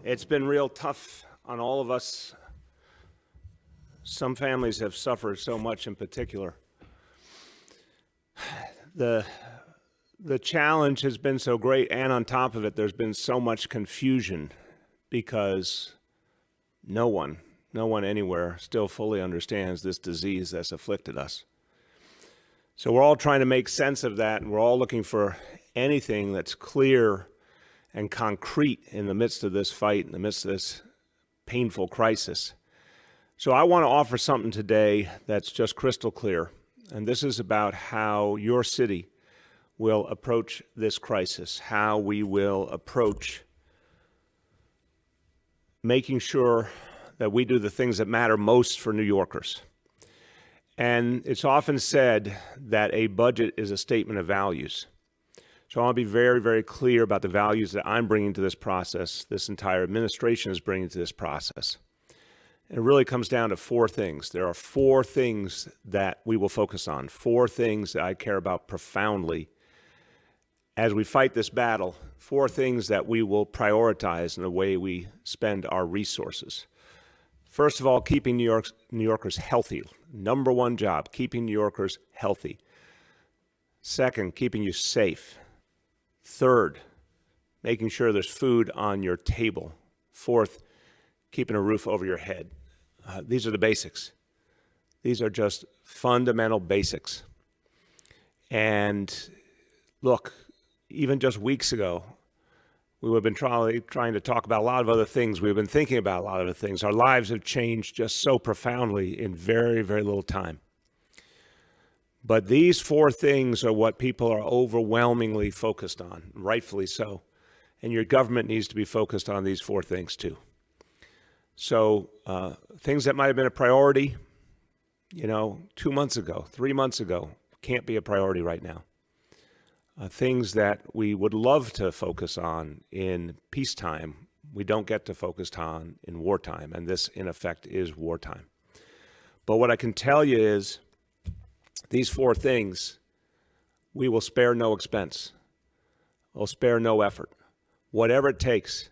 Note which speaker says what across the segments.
Speaker 1: It's been real tough on all of us. Some families have suffered so much in particular. The challenge has been so great, and on top of it, there's been so much confusion because no one anywhere still fully understands this disease that's afflicted us. So we're all trying to make sense of that, and we're all looking for anything that's clear and concrete in the midst of this fight, in the midst of this painful crisis. So I want to offer something today that's just crystal clear, and this is about how your city will approach this crisis, how we will approach making sure that we do the things that matter most for New Yorkers. And it's often said that a budget is a statement of values. So I want to be very, very clear about the values that I'm bringing to this process, this entire administration is bringing to this process. And it really comes down to four things. There are four things that we will focus on, four things that I care about profoundly as we fight this battle, four things that we will prioritize in the way we spend our resources. First of all, keeping New Yorkers healthy. Number one job, keeping New Yorkers healthy. Second, keeping you safe. Third, making sure there's food on your table. Fourth, keeping a roof over your head. These are the basics. These are just fundamental basics. And look, even just weeks ago, we have been trying to talk about a lot of other things. We've been thinking about a lot of other things. Our lives have changed just so profoundly in very, very little time. But these four things are what people are overwhelmingly focused on, rightfully so. And your government needs to be focused on these four things too. So things that might have been a priority, 2 months ago, 3 months ago, can't be a priority right now. Things that we would love to focus on in peacetime, we don't get to focus on in wartime, and this, in effect, is wartime. But what I can tell you is these four things, we will spare no expense. We'll spare no effort. Whatever it takes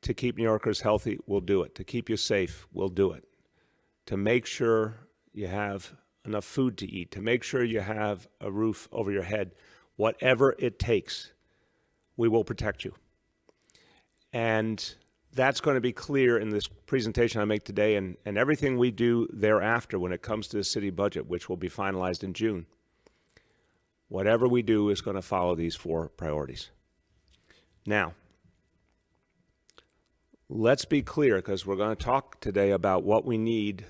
Speaker 1: to keep New Yorkers healthy, we'll do it. To keep you safe, we'll do it. To make sure you have enough food to eat, to make sure you have a roof over your head, whatever it takes, we will protect you. And that's going to be clear in this presentation I make today and everything we do thereafter when it comes to the city budget, which will be finalized in June. Whatever we do is going to follow these four priorities. Now, let's be clear, because we're going to talk today about what we need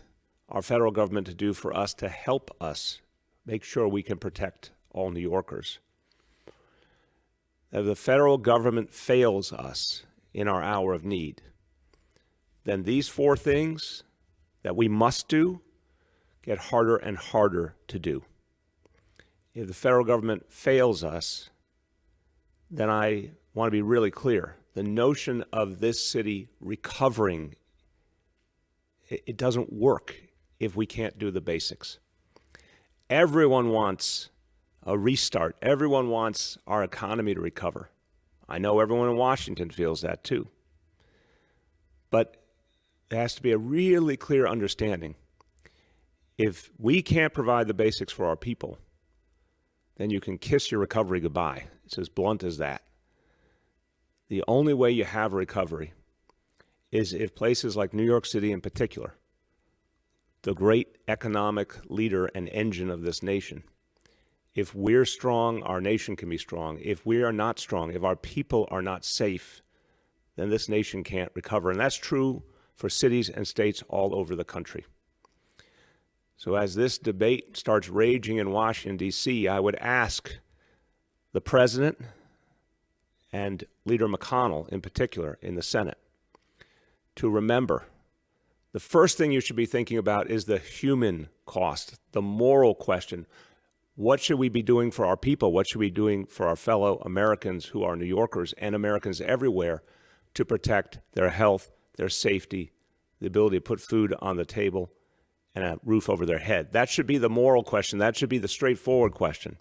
Speaker 1: our federal government to do for us to help us make sure we can protect all New Yorkers. If the federal government fails us in our hour of need, then these four things that we must do get harder and harder to do. If the federal government fails us, then I want to be really clear. The notion of this city recovering, it doesn't work if we can't do the basics. Everyone wants a restart. Everyone wants our economy to recover. I know everyone in Washington feels that too. But there has to be a really clear understanding. If we can't provide the basics for our people, then you can kiss your recovery goodbye. It's as blunt as that. The only way you have a recovery is if places like New York City in particular, the great economic leader and engine of this nation, if we're strong, our nation can be strong. If we are not strong, if our people are not safe, then this nation can't recover. And that's true for cities and states all over the country. So as this debate starts raging in Washington, D.C., I would ask the president and Leader McConnell in particular in the Senate to remember the first thing you should be thinking about is the human cost, the moral question. What should we be doing for our people? What should we be doing for our fellow Americans who are New Yorkers and Americans everywhere to protect their health, their safety, the ability to put food on the table and a roof over their head? That should be the moral question. That should be the straightforward question.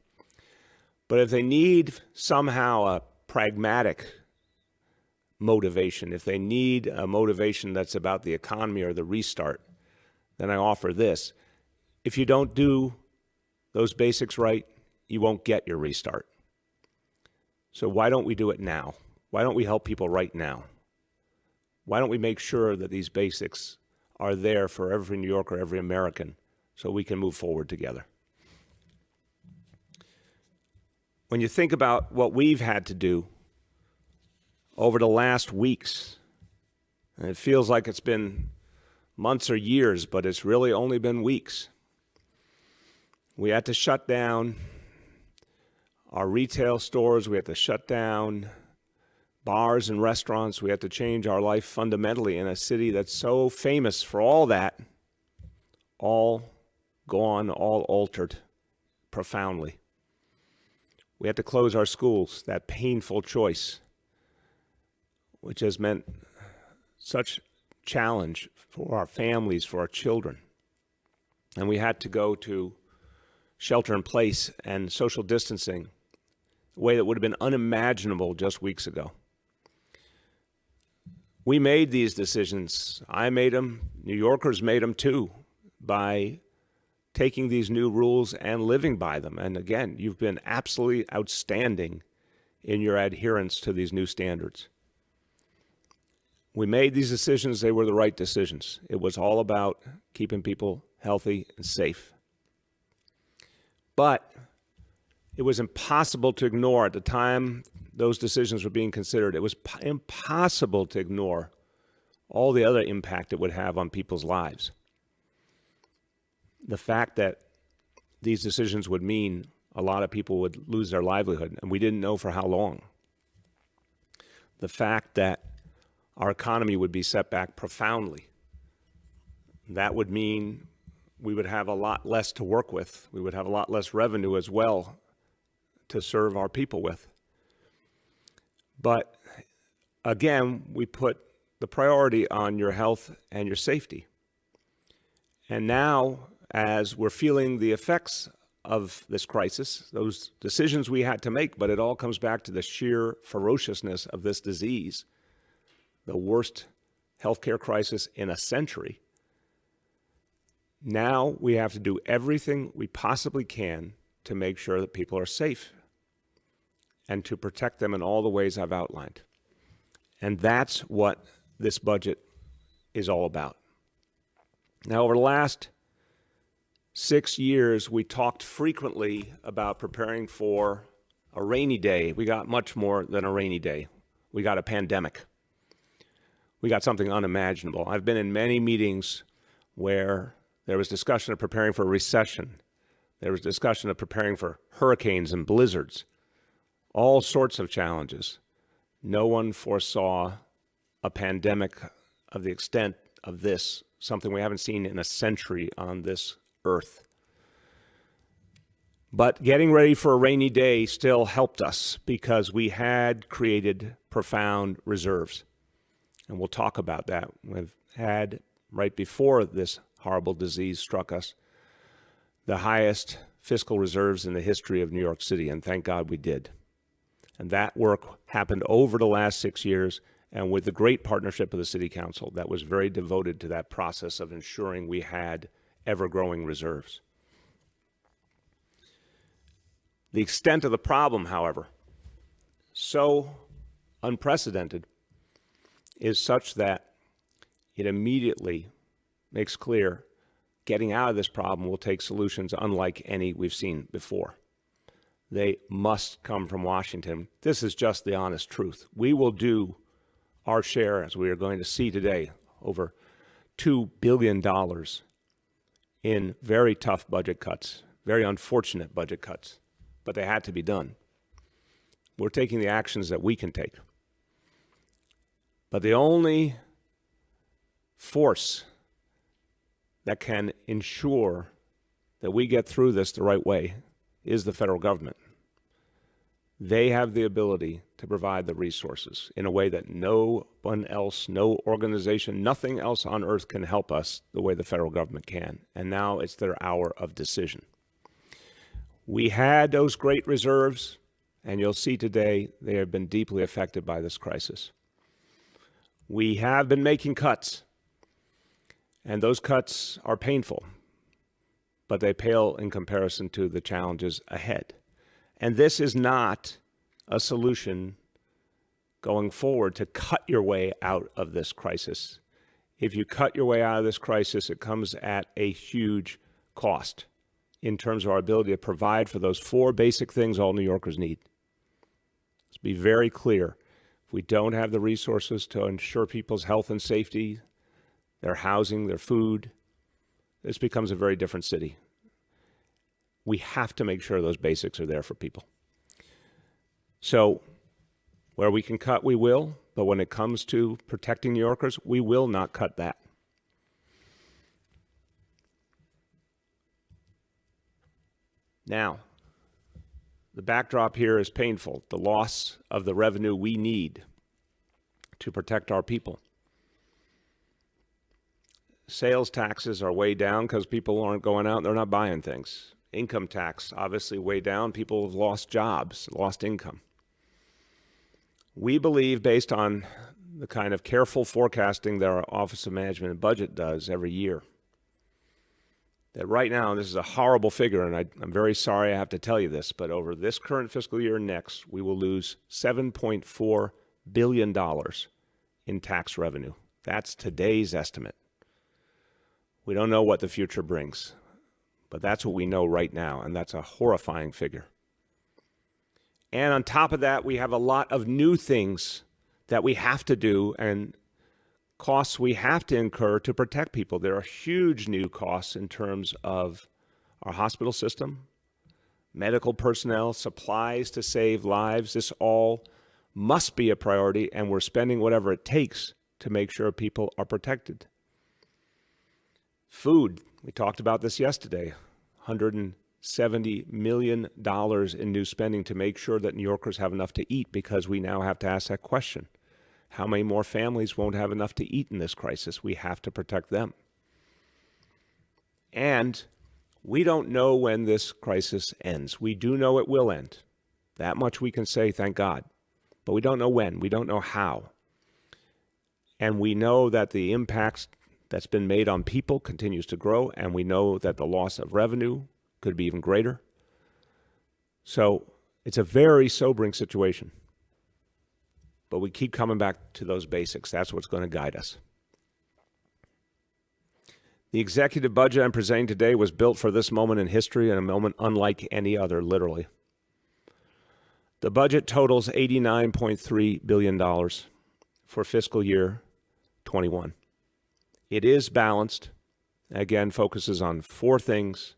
Speaker 1: But if they need somehow a pragmatic motivation. If they need a motivation that's about the economy or the restart, then I offer this. If you don't do those basics right, you won't get your restart. So why don't we do it now? Why don't we help people right now? Why don't we make sure that these basics are there for every New Yorker, every American, so we can move forward together? When you think about what we've had to do over the last weeks, and it feels like it's been months or years, but it's really only been weeks. We had to shut down our retail stores. We had to shut down bars and restaurants. We had to change our life fundamentally in a city that's so famous for all that, all gone, all altered profoundly. We had to close our schools, that painful choice, which has meant such challenge for our families, for our children. And we had to go to shelter in place and social distancing, a way that would have been unimaginable just weeks ago. We made these decisions. I made them. New Yorkers made them too, by taking these new rules and living by them. And again, you've been absolutely outstanding in your adherence to these new standards. We made these decisions. They were the right decisions. It was all about keeping people healthy and safe. But it was impossible to ignore at the time those decisions were being considered. It was impossible to ignore all the other impact it would have on people's lives. The fact that these decisions would mean a lot of people would lose their livelihood, and we didn't know for how long. The fact that our economy would be set back profoundly. That would mean we would have a lot less to work with. We would have a lot less revenue as well to serve our people with. But again, we put the priority on your health and your safety. And now, as we're feeling the effects of this crisis, those decisions we had to make, but it all comes back to the sheer ferociousness of this disease, the worst healthcare crisis in a century. Now we have to do everything we possibly can to make sure that people are safe and to protect them in all the ways I've outlined. And that's what this budget is all about. Now, over the last 6 years, we talked frequently about preparing for a rainy day. We got much more than a rainy day. We got a pandemic. We got something unimaginable. I've been in many meetings where there was discussion of preparing for a recession. There was discussion of preparing for hurricanes and blizzards, all sorts of challenges. No one foresaw a pandemic of the extent of this, something we haven't seen in a century on this earth. But getting ready for a rainy day still helped us because we had created profound reserves. And we'll talk about that. We've had, right before this horrible disease struck us, the highest fiscal reserves in the history of New York City, and thank God we did. And that work happened over the last 6 years, and with the great partnership of the City Council that was very devoted to that process of ensuring we had ever-growing reserves. The extent of the problem, however, so unprecedented, is such that it immediately makes clear getting out of this problem will take solutions unlike any we've seen before. They must come from Washington. This is just the honest truth. We will do our share, as we are going to see today, over $2 billion in very tough budget cuts, very unfortunate budget cuts, but they had to be done. We're taking the actions that we can take. But the only force that can ensure that we get through this the right way is the federal government. They have the ability to provide the resources in a way that no one else, no organization, nothing else on earth can help us the way the federal government can. And now it's their hour of decision. We had those great reserves, and you'll see today they have been deeply affected by this crisis. We have been making cuts, and those cuts are painful, but they pale in comparison to the challenges ahead. And this is not a solution going forward to cut your way out of this crisis. If you cut your way out of this crisis, it comes at a huge cost in terms of our ability to provide for those four basic things all New Yorkers need. Let's be very clear. If we don't have the resources to ensure people's health and safety, their housing, their food, this becomes a very different city. We have to make sure those basics are there for people. So where we can cut, we will. But when it comes to protecting New Yorkers, we will not cut that. Now, the backdrop here is painful. The loss of the revenue we need to protect our people. Sales taxes are way down because people aren't going out and they're not buying things. Income tax, obviously way down. People have lost jobs, lost income. We believe, based on the kind of careful forecasting that our Office of Management and Budget does every year, that right now, and this is a horrible figure, and I'm very sorry I have to tell you this, but over this current fiscal year and next, we will lose $7.4 billion in tax revenue. That's today's estimate. We don't know what the future brings, but that's what we know right now, and that's a horrifying figure. And on top of that, we have a lot of new things that we have to do and costs we have to incur to protect people. There are huge new costs in terms of our hospital system, medical personnel, supplies to save lives. This all must be a priority, and we're spending whatever it takes to make sure people are protected. Food, we talked about this yesterday, $170 million in new spending to make sure that New Yorkers have enough to eat, because we now have to ask that question. How many more families won't have enough to eat in this crisis? We have to protect them. And we don't know when this crisis ends. We do know it will end. That much we can say, thank God. But we don't know when. We don't know how. And we know that the impact that's been made on people continues to grow, and we know that the loss of revenue could be even greater. So it's a very sobering situation. But we keep coming back to those basics. That's what's going to guide us. The executive budget I'm presenting today was built for this moment in history, and a moment unlike any other, literally. The budget totals $89.3 billion for fiscal year 21. It is balanced, again, focuses on four things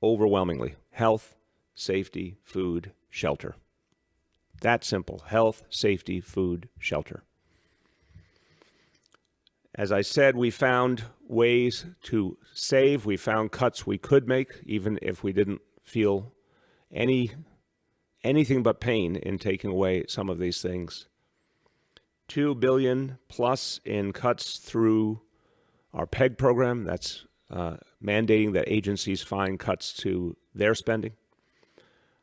Speaker 1: overwhelmingly: health, safety, food, shelter. That simple: health, safety, food, shelter. As I said, we found ways to save. We found cuts we could make, even if we didn't feel anything but pain in taking away some of these things. $2 billion plus in cuts through our PEG program. That's mandating that agencies find cuts to their spending.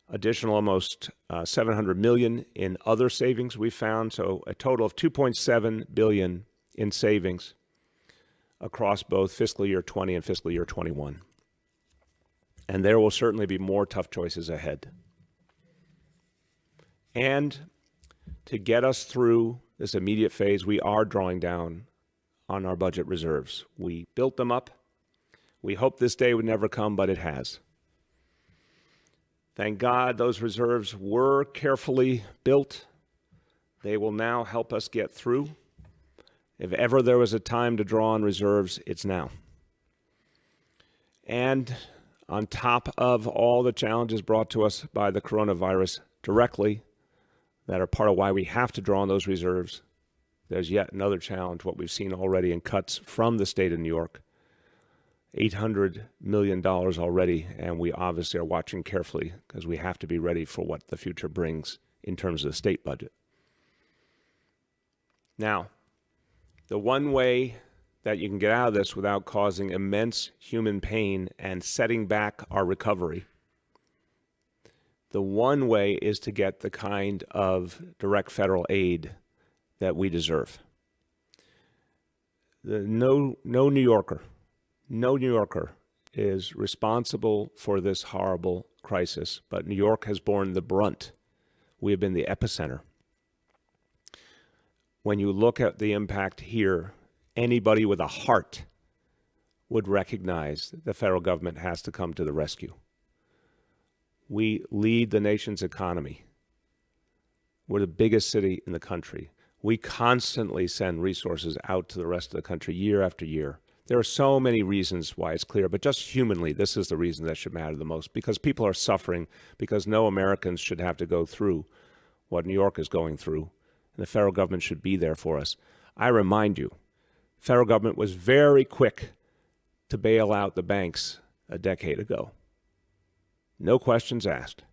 Speaker 1: Additional almost $700 million in other savings we found, so a total of $2.7 billion in savings across both fiscal year 20 and fiscal year 21. And there will certainly be more tough choices ahead. And to get us through this immediate phase, we are drawing down on our budget reserves. We built them up. We hoped this day would never come, but it has. Thank God those reserves were carefully built. They will now help us get through. If ever there was a time to draw on reserves, it's now. And on top of all the challenges brought to us by the coronavirus directly, that are part of why we have to draw on those reserves, there's yet another challenge, what we've seen already in cuts from the state of New York. $800 million already, and we obviously are watching carefully because we have to be ready for what the future brings in terms of the state budget. Now, the one way that you can get out of this without causing immense human pain and setting back our recovery, the one way is to get the kind of direct federal aid that we deserve. No New Yorker is responsible for this horrible crisis, but New York has borne the brunt. We have been the epicenter. When you look at the impact here, anybody with a heart would recognize the federal government has to come to the rescue. We lead the nation's economy. We're the biggest city in the country. We constantly send resources out to the rest of the country year after year. There are so many reasons why it's clear, but just humanly, this is the reason that should matter the most, because people are suffering, because no Americans should have to go through what New York is going through, and the federal government should be there for us. I remind you, federal government was very quick to bail out the banks a decade ago. No questions asked.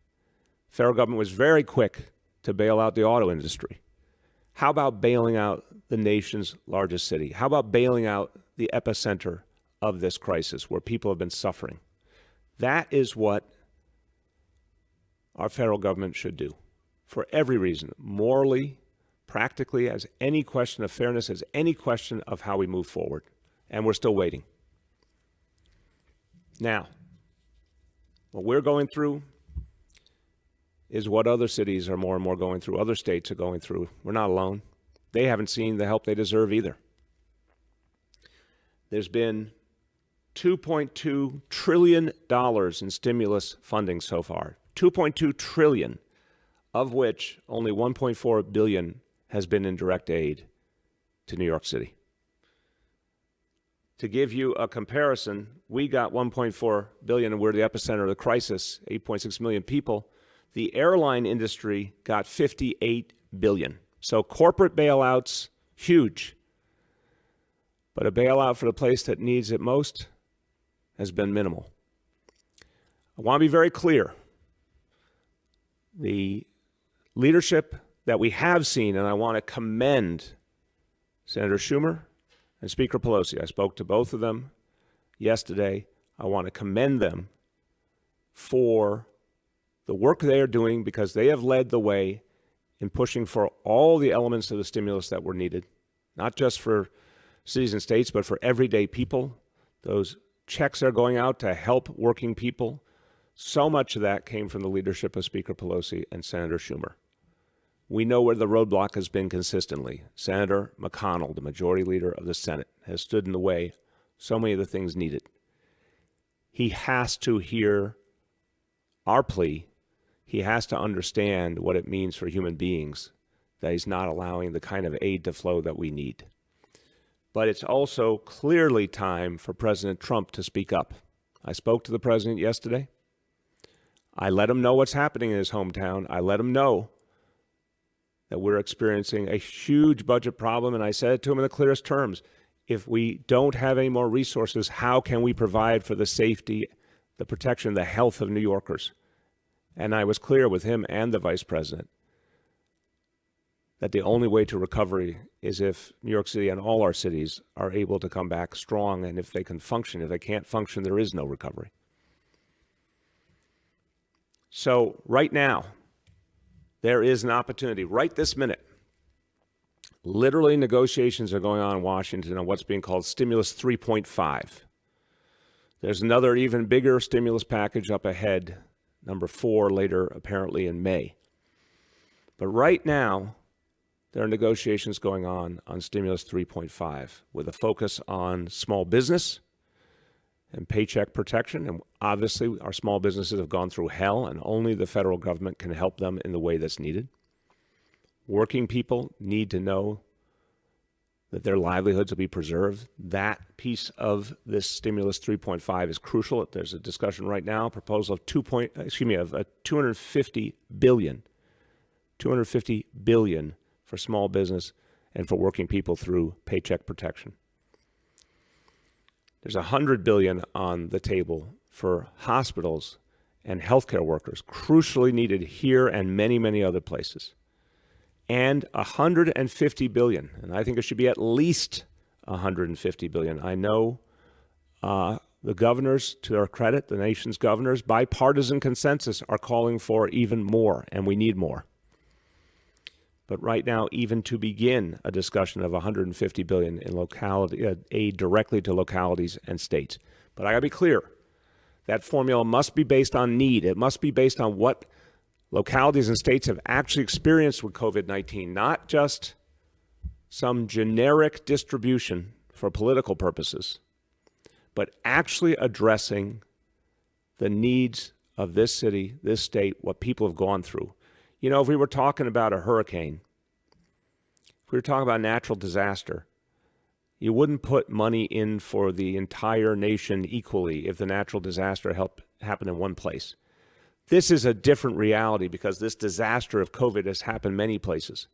Speaker 1: Federal government was very quick to bail out the auto industry. How about bailing out the nation's largest city? How about bailing out the epicenter of this crisis where people have been suffering? That is what our federal government should do for every reason, morally, practically, as any question of fairness, as any question of how we move forward. And we're still waiting. Now, what we're going through is what other cities are more and more going through, other states are going through. We're not alone. They haven't seen the help they deserve either. There's been $2.2 trillion in stimulus funding so far. $2.2 trillion, of which only $1.4 billion has been in direct aid to New York City. To give you a comparison, we got $1.4 billion and we're the epicenter of the crisis, 8.6 million people. The airline industry got $58 billion. So corporate bailouts, huge. But a bailout for the place that needs it most has been minimal. I want to be very clear. The leadership that we have seen, and I want to commend Senator Schumer and Speaker Pelosi. I spoke to both of them yesterday. I want to commend them for the work they are doing, because they have led the way in pushing for all the elements of the stimulus that were needed, not just for cities and states, but for everyday people. Those checks are going out to help working people. So much of that came from the leadership of Speaker Pelosi and Senator Schumer. We know where the roadblock has been consistently. Senator McConnell, the majority leader of the Senate, has stood in the way so many of the things needed. He has to hear our plea. He has to understand what it means for human beings that he's not allowing the kind of aid to flow that we need. But it's also clearly time for President Trump to speak up. I spoke to the president yesterday. I let him know what's happening in his hometown. I let him know that we're experiencing a huge budget problem, and I said it to him in the clearest terms. If we don't have any more resources, how can we provide for the safety, the protection, the health of New Yorkers? And I was clear with him and the vice president that the only way to recovery is if New York City and all our cities are able to come back strong, and if they can function. If they can't function, there is no recovery. So right now, there is an opportunity right this minute. Literally, negotiations are going on in Washington on what's being called Stimulus 3.5. There's another even bigger stimulus package up ahead, number 4, later apparently in May. But right now, there are negotiations going on Stimulus 3.5 with a focus on small business and paycheck protection. And obviously, our small businesses have gone through hell, and only the federal government can help them in the way that's needed. Working people need to know that their livelihoods will be preserved. That piece of this Stimulus 3.5 is crucial. There's a discussion right now, a proposal of $250 billion for small business and for working people through paycheck protection. There's $100 billion on the table for hospitals and healthcare workers, crucially needed here and many, many other places. And $150 billion, and I think it should be at least $150 billion. I know the governors, to their credit, the nation's governors, bipartisan consensus are calling for even more, and we need more. But right now, even to begin a discussion of $150 billion in locality aid directly to localities and states. But I got to be clear, that formula must be based on need. It must be based on what localities and states have actually experienced with COVID-19, not just some generic distribution for political purposes, but actually addressing the needs of this city, this state, what people have gone through. You know, if we were talking about a hurricane, if we were talking about natural disaster, you wouldn't put money in for the entire nation equally if the natural disaster happened in one place. This is a different reality because this disaster of COVID has happened many places.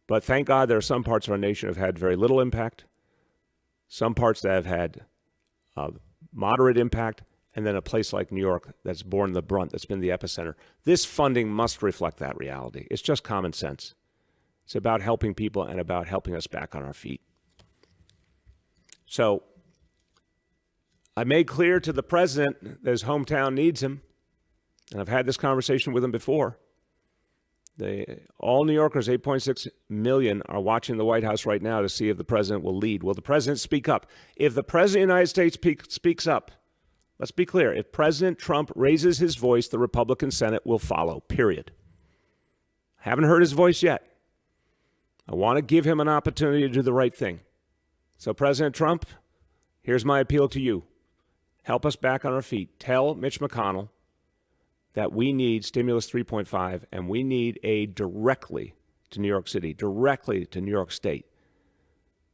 Speaker 1: But thank God there are some parts of our nation that have had very little impact, some parts that have had moderate impact, and then a place like New York that's borne the brunt, that's been the epicenter. This funding must reflect that reality. It's just common sense. It's about helping people and about helping us back on our feet. So I made clear to the president that his hometown needs him, and I've had this conversation with him before. All New Yorkers, 8.6 million, are watching the White House right now to see if the president will lead. Will the president speak up? If the president of the United States speaks up, let's be clear, if President Trump raises his voice, the Republican Senate will follow, period. Haven't heard his voice yet. I want to give him an opportunity to do the right thing. So President Trump, here's my appeal to you. Help us back on our feet. Tell Mitch McConnell that we need Stimulus 3.5 and we need aid directly to New York City, directly to New York State,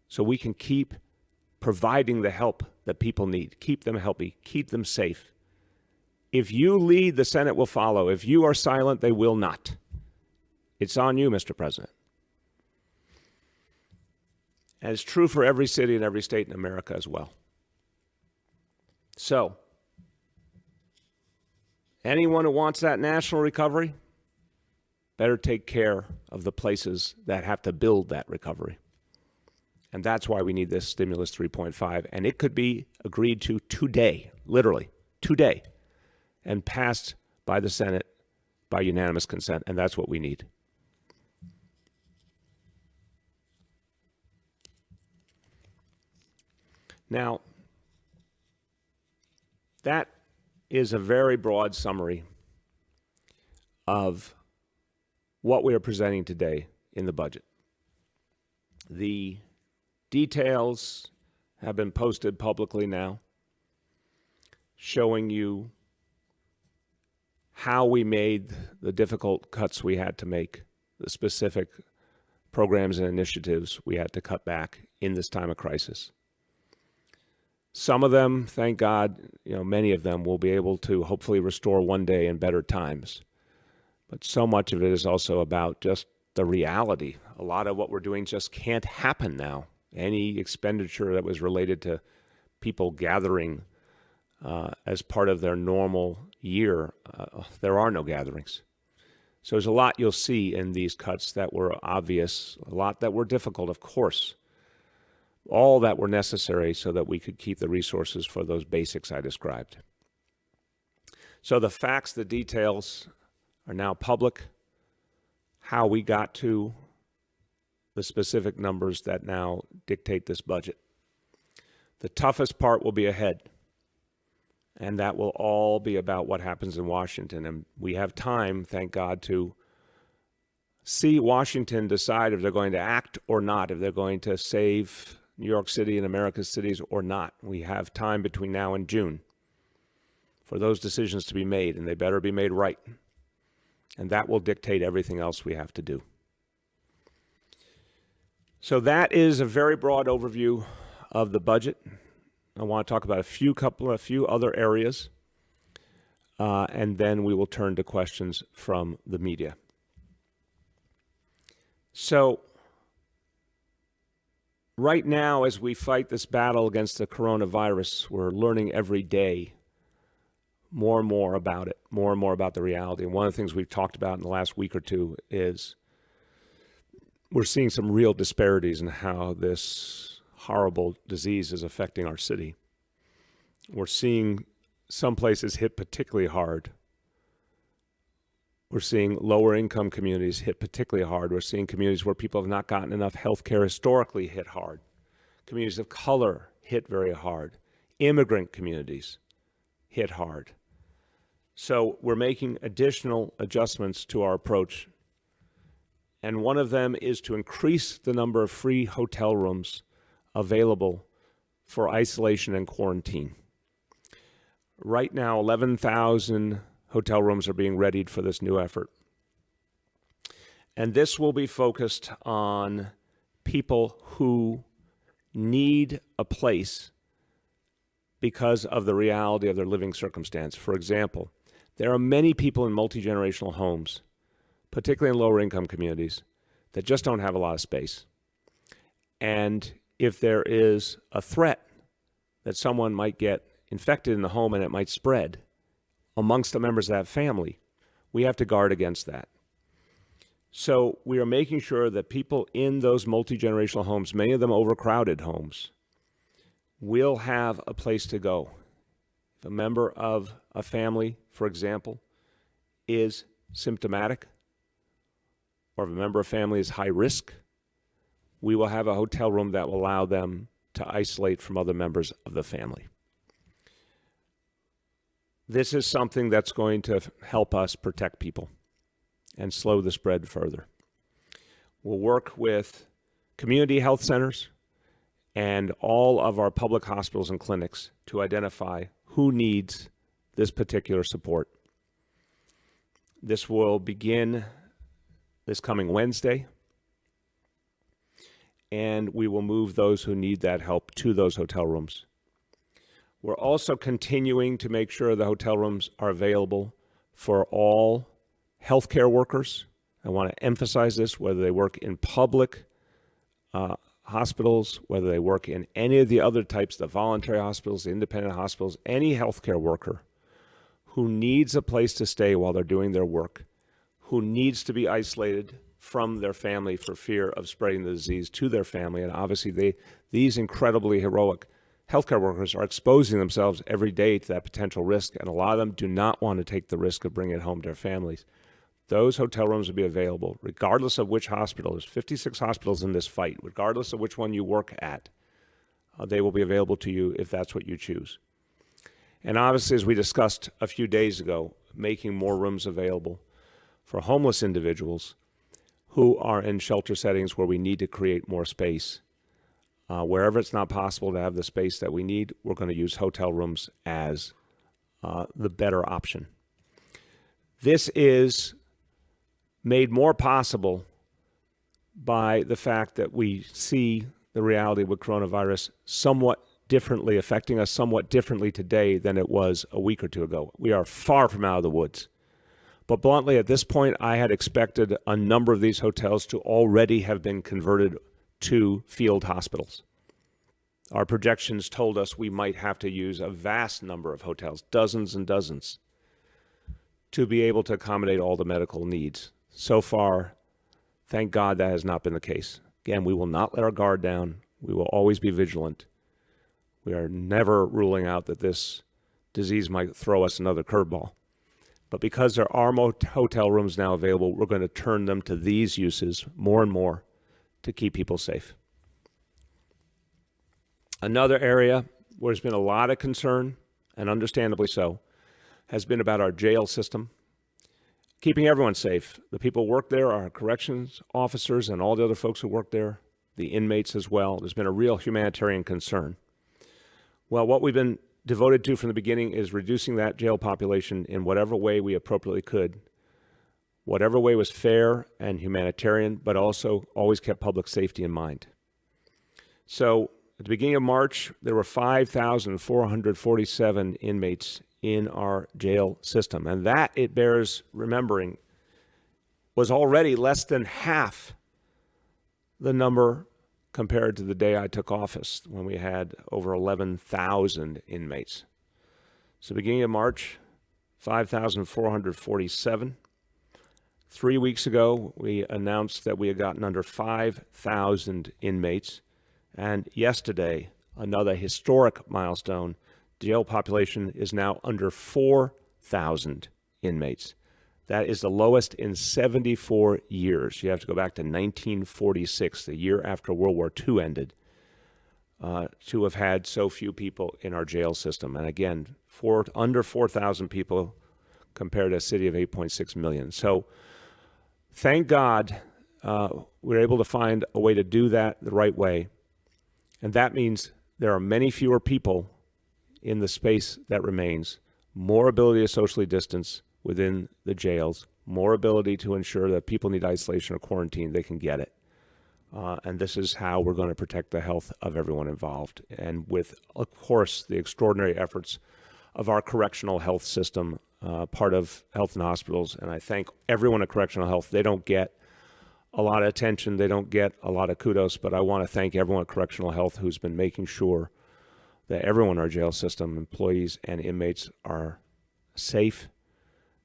Speaker 1: so we can keep providing the help that people need, keep them healthy, keep them safe. If you lead, the Senate will follow. If you are silent, they will not. It's on you, Mr. President. And it's true for every city and every state in America as well. So, anyone who wants that national recovery better take care of the places that have to build that recovery. And that's why we need this Stimulus 3.5. And it could be agreed to today, literally today, and passed by the Senate by unanimous consent. And that's what we need. Now, that is a very broad summary of what we are presenting today in the budget. The details have been posted publicly now, showing you how we made the difficult cuts we had to make, the specific programs and initiatives we had to cut back in this time of crisis. Some of them, thank God, many of them will be able to hopefully restore one day in better times. But so much of it is also about just the reality. A lot of what we're doing just can't happen now. Any expenditure that was related to people gathering as part of their normal year, there are no gatherings. So there's a lot you'll see in these cuts that were obvious, a lot that were difficult, of course. All that were necessary so that we could keep the resources for those basics I described. So the facts, the details are now public. How we got to the specific numbers that now dictate this budget. The toughest part will be ahead, and that will all be about what happens in Washington. And we have time, thank God, to see Washington decide if they're going to act or not, if they're going to save New York City and America's cities or not. We have time between now and June for those decisions to be made, and they better be made right. And that will dictate everything else we have to do. So that is a very broad overview of the budget. I want to talk about a few other areas, and then we will turn to questions from the media. So right now, as we fight this battle against the coronavirus, we're learning every day more and more about it, more and more about the reality. And one of the things we've talked about in the last week or two is we're seeing some real disparities in how this horrible disease is affecting our city. We're seeing some places hit particularly hard We're seeing lower income communities hit particularly hard. We're seeing communities where people have not gotten enough health care historically hit hard. Communities of color hit very hard. Immigrant communities hit hard. So we're making additional adjustments to our approach. And one of them is to increase the number of free hotel rooms available for isolation and quarantine. Right now, 11,000 hotel rooms are being readied for this new effort. And this will be focused on people who need a place because of the reality of their living circumstance. For example, there are many people in multi-generational homes, particularly in lower income communities, that just don't have a lot of space. And if there is a threat that someone might get infected in the home and it might spread amongst the members of that family, we have to guard against that. So we are making sure that people in those multi-generational homes, many of them overcrowded homes, will have a place to go. If a member of a family, for example, is symptomatic, or if a member of a family is high risk, we will have a hotel room that will allow them to isolate from other members of the family. This is something that's going to help us protect people and slow the spread further. We'll work with community health centers and all of our public hospitals and clinics to identify who needs this particular support. This will begin this coming Wednesday, and we will move those who need that help to those hotel rooms. We're also continuing to make sure the hotel rooms are available for all healthcare workers. I want to emphasize this, whether they work in public hospitals, whether they work in any of the other types, the voluntary hospitals, the independent hospitals, any healthcare worker who needs a place to stay while they're doing their work, who needs to be isolated from their family for fear of spreading the disease to their family. And obviously these incredibly heroic healthcare workers are exposing themselves every day to that potential risk, and a lot of them do not want to take the risk of bringing it home to their families. Those hotel rooms will be available regardless of which hospital. There's 56 hospitals in this fight. Regardless of which one you work at, they will be available to you if that's what you choose. And obviously, as we discussed a few days ago, making more rooms available for homeless individuals who are in shelter settings where we need to create more space. Wherever it's not possible to have the space that we need, we're going to use hotel rooms as the better option. This is made more possible by the fact that we see the reality with coronavirus somewhat differently, affecting us somewhat differently today than it was a week or two ago. We are far from out of the woods. But bluntly, at this point, I had expected a number of these hotels to already have been converted to field hospitals. Our projections told us we might have to use a vast number of hotels, dozens and dozens, to be able to accommodate all the medical needs. So far, thank God that has not been the case. Again, we will not let our guard down. We will always be vigilant. We are never ruling out that this disease might throw us another curveball. But because there are more hotel rooms now available, we're going to turn them to these uses more and more to keep people safe. Another area where there's been a lot of concern, and understandably so, has been about our jail system. Keeping everyone safe. The people who work there, our corrections officers and all the other folks who work there, the inmates as well. There's been a real humanitarian concern. Well, what we've been devoted to from the beginning is reducing that jail population in whatever way we appropriately could, whatever way was fair and humanitarian, but also always kept public safety in mind. So at the beginning of March, there were 5,447 inmates in our jail system. And that, it bears remembering, was already less than half the number compared to the day I took office, when we had over 11,000 inmates. So beginning of March, 5,447. 3 weeks ago, we announced that we had gotten under 5,000 inmates. And yesterday, another historic milestone, jail population is now under 4,000 inmates. That is the lowest in 74 years. You have to go back to 1946, the year after World War II ended, to have had so few people in our jail system. And again, under 4,000 people compared to a city of 8.6 million. So thank God we're able to find a way to do that the right way. And that means there are many fewer people in the space that remains, more ability to socially distance within the jails, more ability to ensure that people need isolation or quarantine, they can get it. And this is how we're going to protect the health of everyone involved. And with, of course, the extraordinary efforts of our correctional health system, part of Health and Hospitals. And I thank everyone at Correctional Health. They don't get a lot of attention. They don't get a lot of kudos. But I want to thank everyone at Correctional Health who's been making sure that everyone in our jail system, employees and inmates, are safe.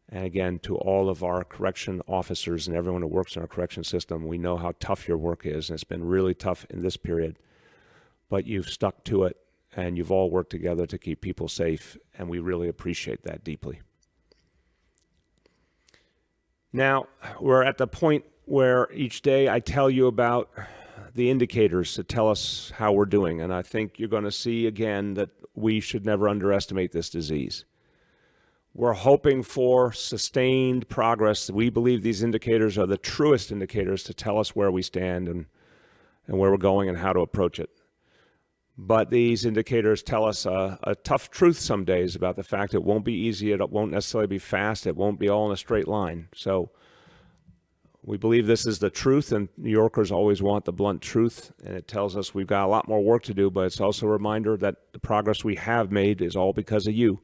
Speaker 1: And again, to all of our correction officers and everyone who works in our correction system, we know how tough your work is, and it's been really tough in this period. But you've stuck to it, and you've all worked together to keep people safe, and we really appreciate that deeply. Now, we're at the point where each day I tell you about the indicators that tell us how we're doing, and I think you're going to see again that we should never underestimate this disease. We're hoping for sustained progress. We believe these indicators are the truest indicators to tell us where we stand and where we're going and how to approach it. But these indicators tell us a tough truth some days about the fact it won't be easy, it won't necessarily be fast, it won't be all in a straight line. So we believe this is the truth, and New Yorkers always want the blunt truth, and it tells us we've got a lot more work to do, but it's also a reminder that the progress we have made is all because of you.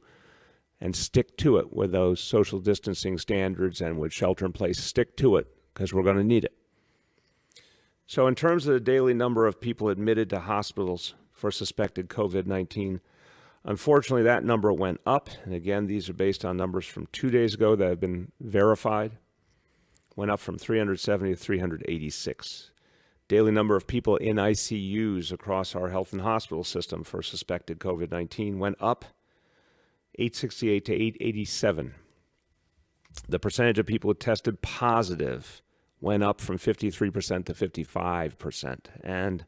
Speaker 1: And stick to it with those social distancing standards and with shelter in place. Stick to it because we're going to need it. So in terms of the daily number of people admitted to hospitals for suspected COVID-19, unfortunately that number went up. And again, these are based on numbers from 2 days ago that have been verified. Went up from 370 to 386. Daily number of people in ICUs across our health and hospital system for suspected COVID-19 went up 868 to 887. The percentage of people who tested positive went up from 53% to 55%. And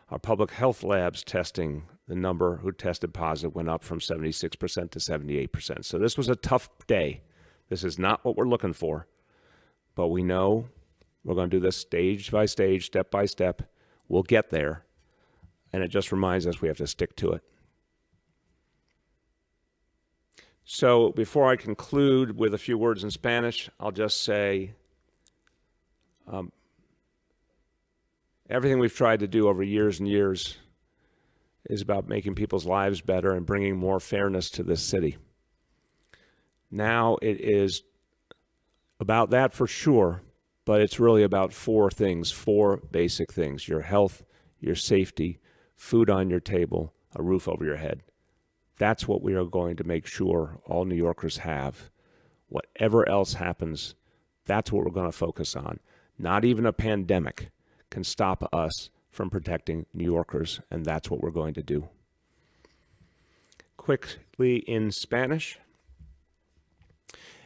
Speaker 1: our public health labs testing, the number who tested positive went up from 76% to 78%. So this was a tough day. This is not what we're looking for. But we know we're going to do this stage by stage, step by step. We'll get there. And it just reminds us we have to stick to it. So before I conclude with a few words in Spanish, I'll just say everything we've tried to do over years and years is about making people's lives better and bringing more fairness to this city. Now it is about that for sure, but it's really about four things, four basic things: your health, your safety, food on your table, a roof over your head. That's what we are going to make sure all New Yorkers have. Whatever else happens, that's what we're going to focus on. Not even a pandemic can stop us from protecting New Yorkers, and that's what we're going to do. Quickly in Spanish.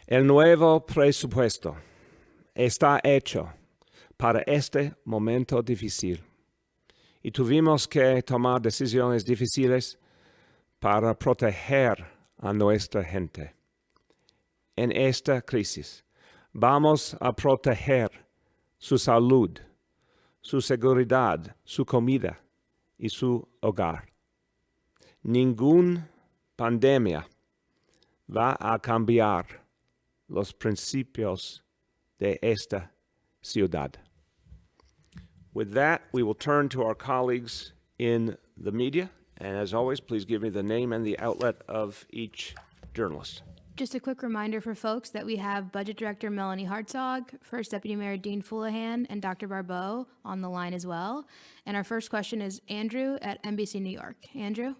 Speaker 1: El nuevo presupuesto está hecho para este momento difícil y tuvimos que tomar decisiones difíciles para proteger a nuestra gente. En esta crisis, vamos a proteger su salud, su seguridad, su comida y su hogar. Ninguna pandemia va a cambiar los principios de esta ciudad. With that, we will turn to our colleagues in the media. And as always, please give me the name and the outlet of each journalist.
Speaker 2: Just a quick reminder for folks that we have Budget Director Melanie Hartzog, First Deputy Mayor Dean Foulahan, and Dr. Barbeau on the line as well. And our first question is Andrew at NBC New York. Andrew?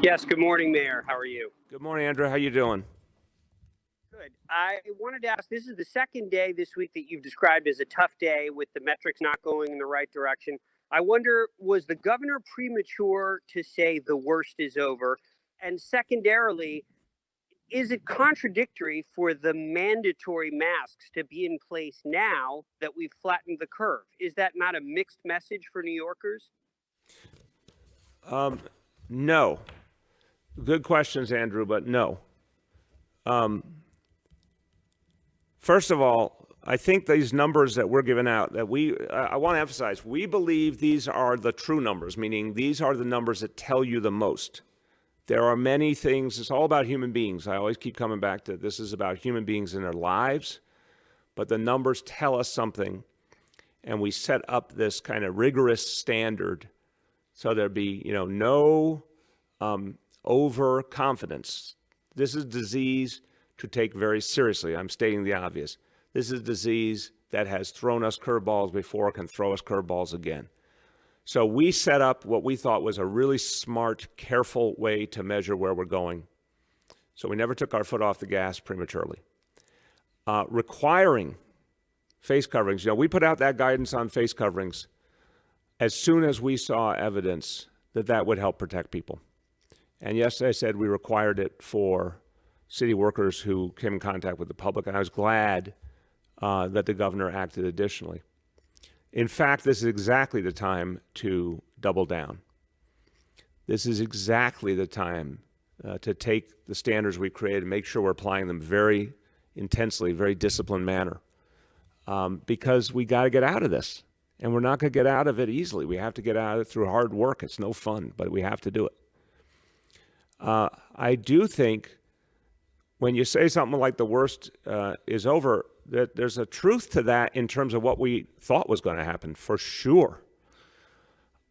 Speaker 3: Yes, good morning, Mayor. How are you?
Speaker 1: Good morning, Andrew. How you doing?
Speaker 3: Good. I wanted to ask, this is the second day this week that you've described as a tough day with the metrics not going in the right direction. I wonder, was the governor premature to say the worst is over? And secondarily, is it contradictory for the mandatory masks to be in place now that we've flattened the curve? Is that not a mixed message for New Yorkers?
Speaker 1: No. Good questions, Andrew, but no. First of all, I think these numbers that we're giving out, that I want to emphasize, we believe these are the true numbers, meaning these are the numbers that tell you the most. There are many things, it's all about human beings. I always keep coming back to this is about human beings and their lives, but the numbers tell us something, and we set up this kind of rigorous standard so there'd be, no overconfidence. This is disease to take very seriously. I'm stating the obvious. This is a disease that has thrown us curveballs before, can throw us curveballs again. So we set up what we thought was a really smart, careful way to measure where we're going. So we never took our foot off the gas prematurely. Requiring face coverings. We put out that guidance on face coverings as soon as we saw evidence that would help protect people. And yes, I said we required it for city workers who came in contact with the public, and I was glad that the governor acted additionally. In fact, this is exactly the time to double down. This is exactly the time to take the standards we created and make sure we're applying them very intensely, very disciplined manner, because we got to get out of this, and we're not going to get out of it easily. We have to get out of it through hard work. It's no fun, but we have to do it. I do think when you say something like the worst is over, that there's a truth to that in terms of what we thought was going to happen, for sure.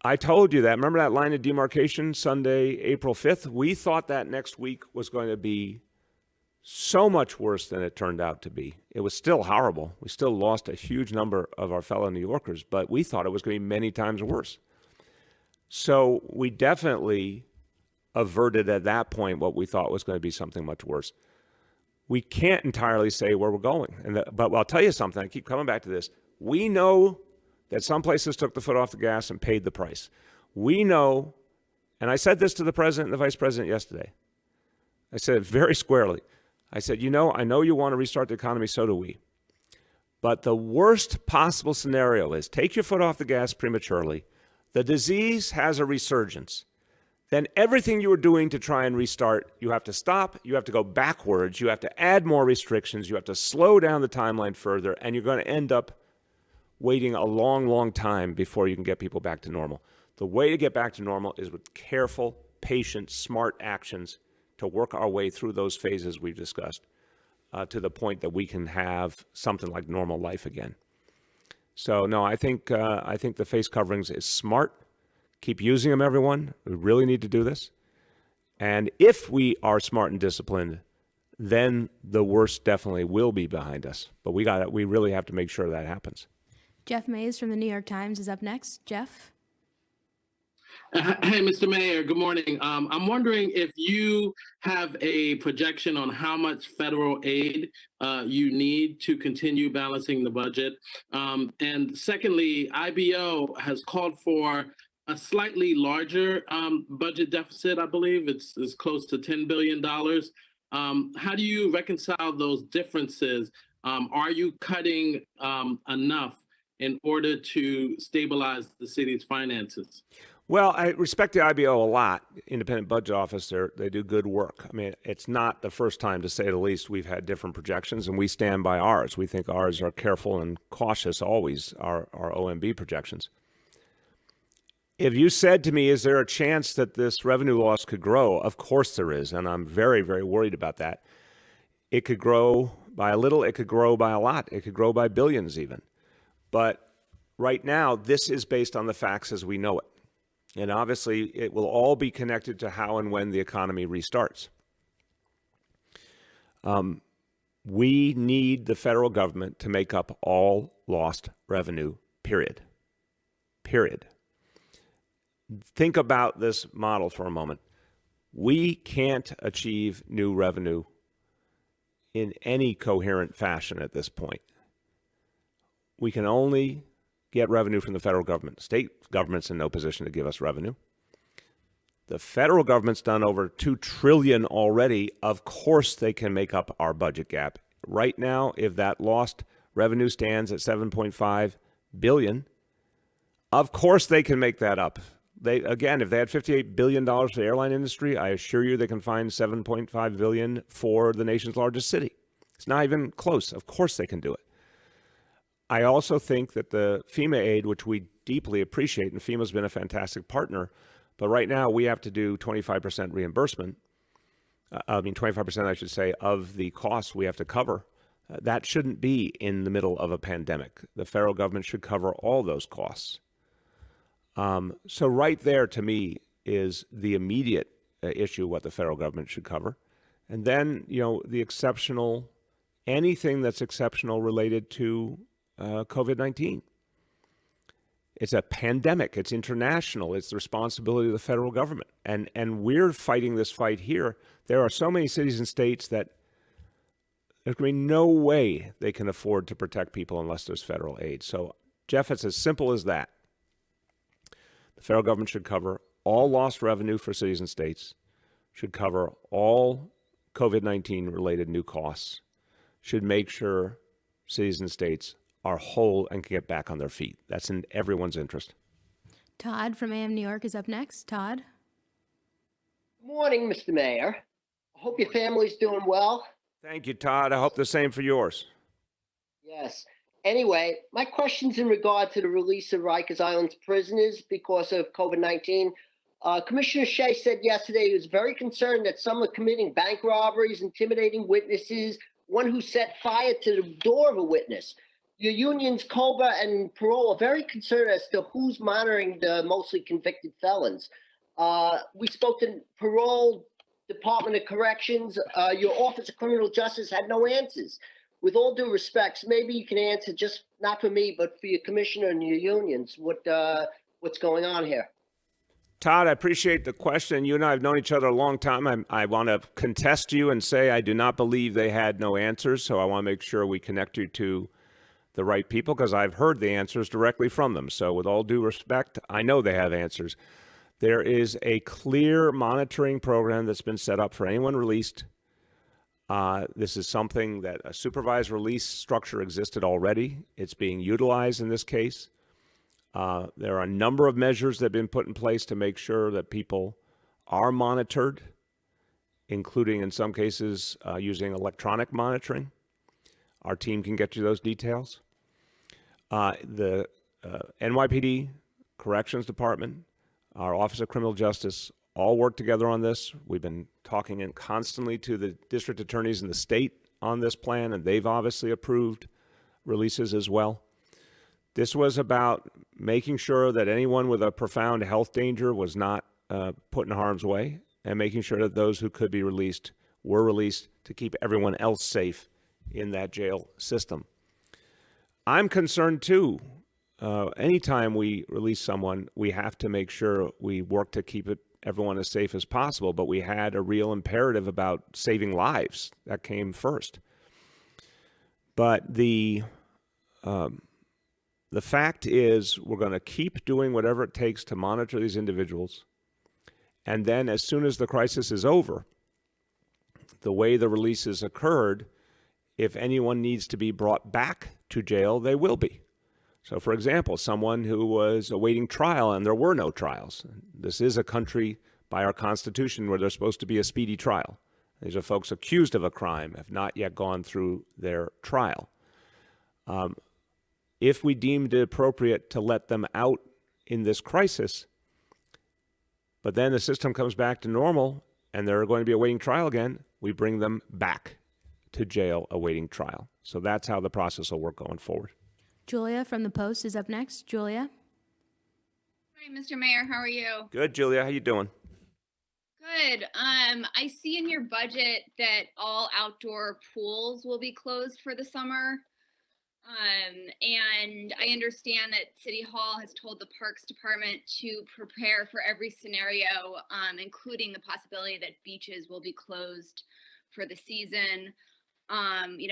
Speaker 1: I told you that. Remember that line of demarcation Sunday, April 5th? We thought that next week was going to be so much worse than it turned out to be. It was still horrible. We still lost a huge number of our fellow New Yorkers, but we thought it was going to be many times worse. So we definitely averted at that point what we thought was going to be something much worse. We can't entirely say where we're going. But I'll tell you something. I keep coming back to this. We know that some places took the foot off the gas and paid the price. We know, and I said this to the president and the vice president yesterday. I said it very squarely. I said, I know you want to restart the economy, so do we. But the worst possible scenario is take your foot off the gas prematurely. The disease has a resurgence. Then everything you were doing to try and restart, you have to stop, you have to go backwards, you have to add more restrictions, you have to slow down the timeline further, and you're going to end up waiting a long, long time before you can get people back to normal. The way to get back to normal is with careful, patient, smart actions to work our way through those phases we've discussed to the point that we can have something like normal life again. So, no, I think the face coverings is smart. Keep using them, everyone. We really need to do this. And if we are smart and disciplined, then the worst definitely will be behind us. But we really have to make sure that happens.
Speaker 2: Jeff Mays from the New York Times is up next. Jeff?
Speaker 4: Hey, Mr. Mayor, good morning. I'm wondering if you have a projection on how much federal aid you need to continue balancing the budget. And secondly, IBO has called for a slightly larger budget deficit, I believe. It's close to $10 billion. How do you reconcile those differences? Are you cutting enough in order to stabilize the city's finances?
Speaker 1: Well, I respect the IBO a lot, Independent Budget Office. They do good work. I mean, it's not the first time, to say the least, we've had different projections, and we stand by ours. We think ours are careful and cautious always, our OMB projections. If you said to me, is there a chance that this revenue loss could grow? Of course there is, and I'm very, very worried about that. It could grow by a little. It could grow by a lot. It could grow by billions even. But right now, this is based on the facts as we know it. And obviously, it will all be connected to how and when the economy restarts. We need the federal government to make up all lost revenue, period. Period. Think about this model for a moment. We can't achieve new revenue in any coherent fashion at this point. We can only get revenue from the federal government. State government's in no position to give us revenue. The federal government's done over $2 trillion already. Of course they can make up our budget gap. Right now, if that lost revenue stands at $7.5 billion, of course they can make that up. Again, if they had $58 billion for the airline industry, I assure you they can find $7.5 billion for the nation's largest city. It's not even close. Of course they can do it. I also think that the FEMA aid, which we deeply appreciate, and FEMA's been a fantastic partner, but right now we have to do 25% reimbursement. 25%, I should say, of the costs we have to cover. That shouldn't be in the middle of a pandemic. The federal government should cover all those costs. So right there, to me, is the immediate issue, what the federal government should cover. And then, the exceptional, anything that's exceptional related to COVID-19. It's a pandemic. It's international. It's the responsibility of the federal government. And we're fighting this fight here. There are so many cities and states that there's going to be no way they can afford to protect people unless there's federal aid. So, Jeff, it's as simple as that. The federal government should cover all lost revenue for cities and states, should cover all COVID-19 related new costs, should make sure cities and states are whole and can get back on their feet. That's in everyone's interest.
Speaker 2: Todd from AM New York is up next. Todd.
Speaker 5: Morning, Mr. Mayor. I hope your family's doing well.
Speaker 1: Thank you, Todd. I hope the same for yours.
Speaker 5: Yes. Anyway, my question's in regard to the release of Rikers Island's prisoners because of COVID-19. Commissioner Shea said yesterday he was very concerned that some are committing bank robberies, intimidating witnesses, one who set fire to the door of a witness. Your unions, COBRA and Parole, are very concerned as to who's monitoring the mostly convicted felons. We spoke to Parole, Department of Corrections. Your Office of Criminal Justice had no answers. With all due respects, maybe you can answer, just not for me, but for your commissioner and your unions, what's going on here.
Speaker 1: Todd, I appreciate the question. You and I have known each other a long time. I want to contest you and say I do not believe they had no answers, so I want to make sure we connect you to the right people because I've heard the answers directly from them. So with all due respect, I know they have answers. There is a clear monitoring program that's been set up for anyone released. This is something that a supervised release structure existed already. It's being utilized in this case. There are a number of measures that have been put in place to make sure that people are monitored, including in some cases using electronic monitoring. Our team can get you those details. The NYPD, Corrections Department, our Office of Criminal Justice all work together on this. We've been talking constantly to the district attorneys in the state on this plan, and they've obviously approved releases as well. This was about making sure that anyone with a profound health danger was not put in harm's way, and making sure that those who could be released were released to keep everyone else safe in that jail system. I'm concerned too. Anytime we release someone, we have to make sure we work to keep everyone as safe as possible, but we had a real imperative about saving lives. That came first. But the fact is we're going to keep doing whatever it takes to monitor these individuals. And then as soon as the crisis is over, the way the releases occurred, if anyone needs to be brought back to jail, they will be. So, for example, someone who was awaiting trial and there were no trials. This is a country by our Constitution where there's supposed to be a speedy trial. These are folks accused of a crime, have not yet gone through their trial. If we deemed it appropriate to let them out in this crisis, but then the system comes back to normal and they're going to be awaiting trial again, we bring them back to jail awaiting trial. So that's how the process will work going forward.
Speaker 2: Julia from the Post is up next. Julia.
Speaker 6: Hi, Mr. Mayor. How are you?
Speaker 1: Good, Julia. How you doing?
Speaker 6: Good. I see in your budget that all outdoor pools will be closed for the summer. And I understand that City Hall has told the Parks Department to prepare for every scenario, including the possibility that beaches will be closed for the season.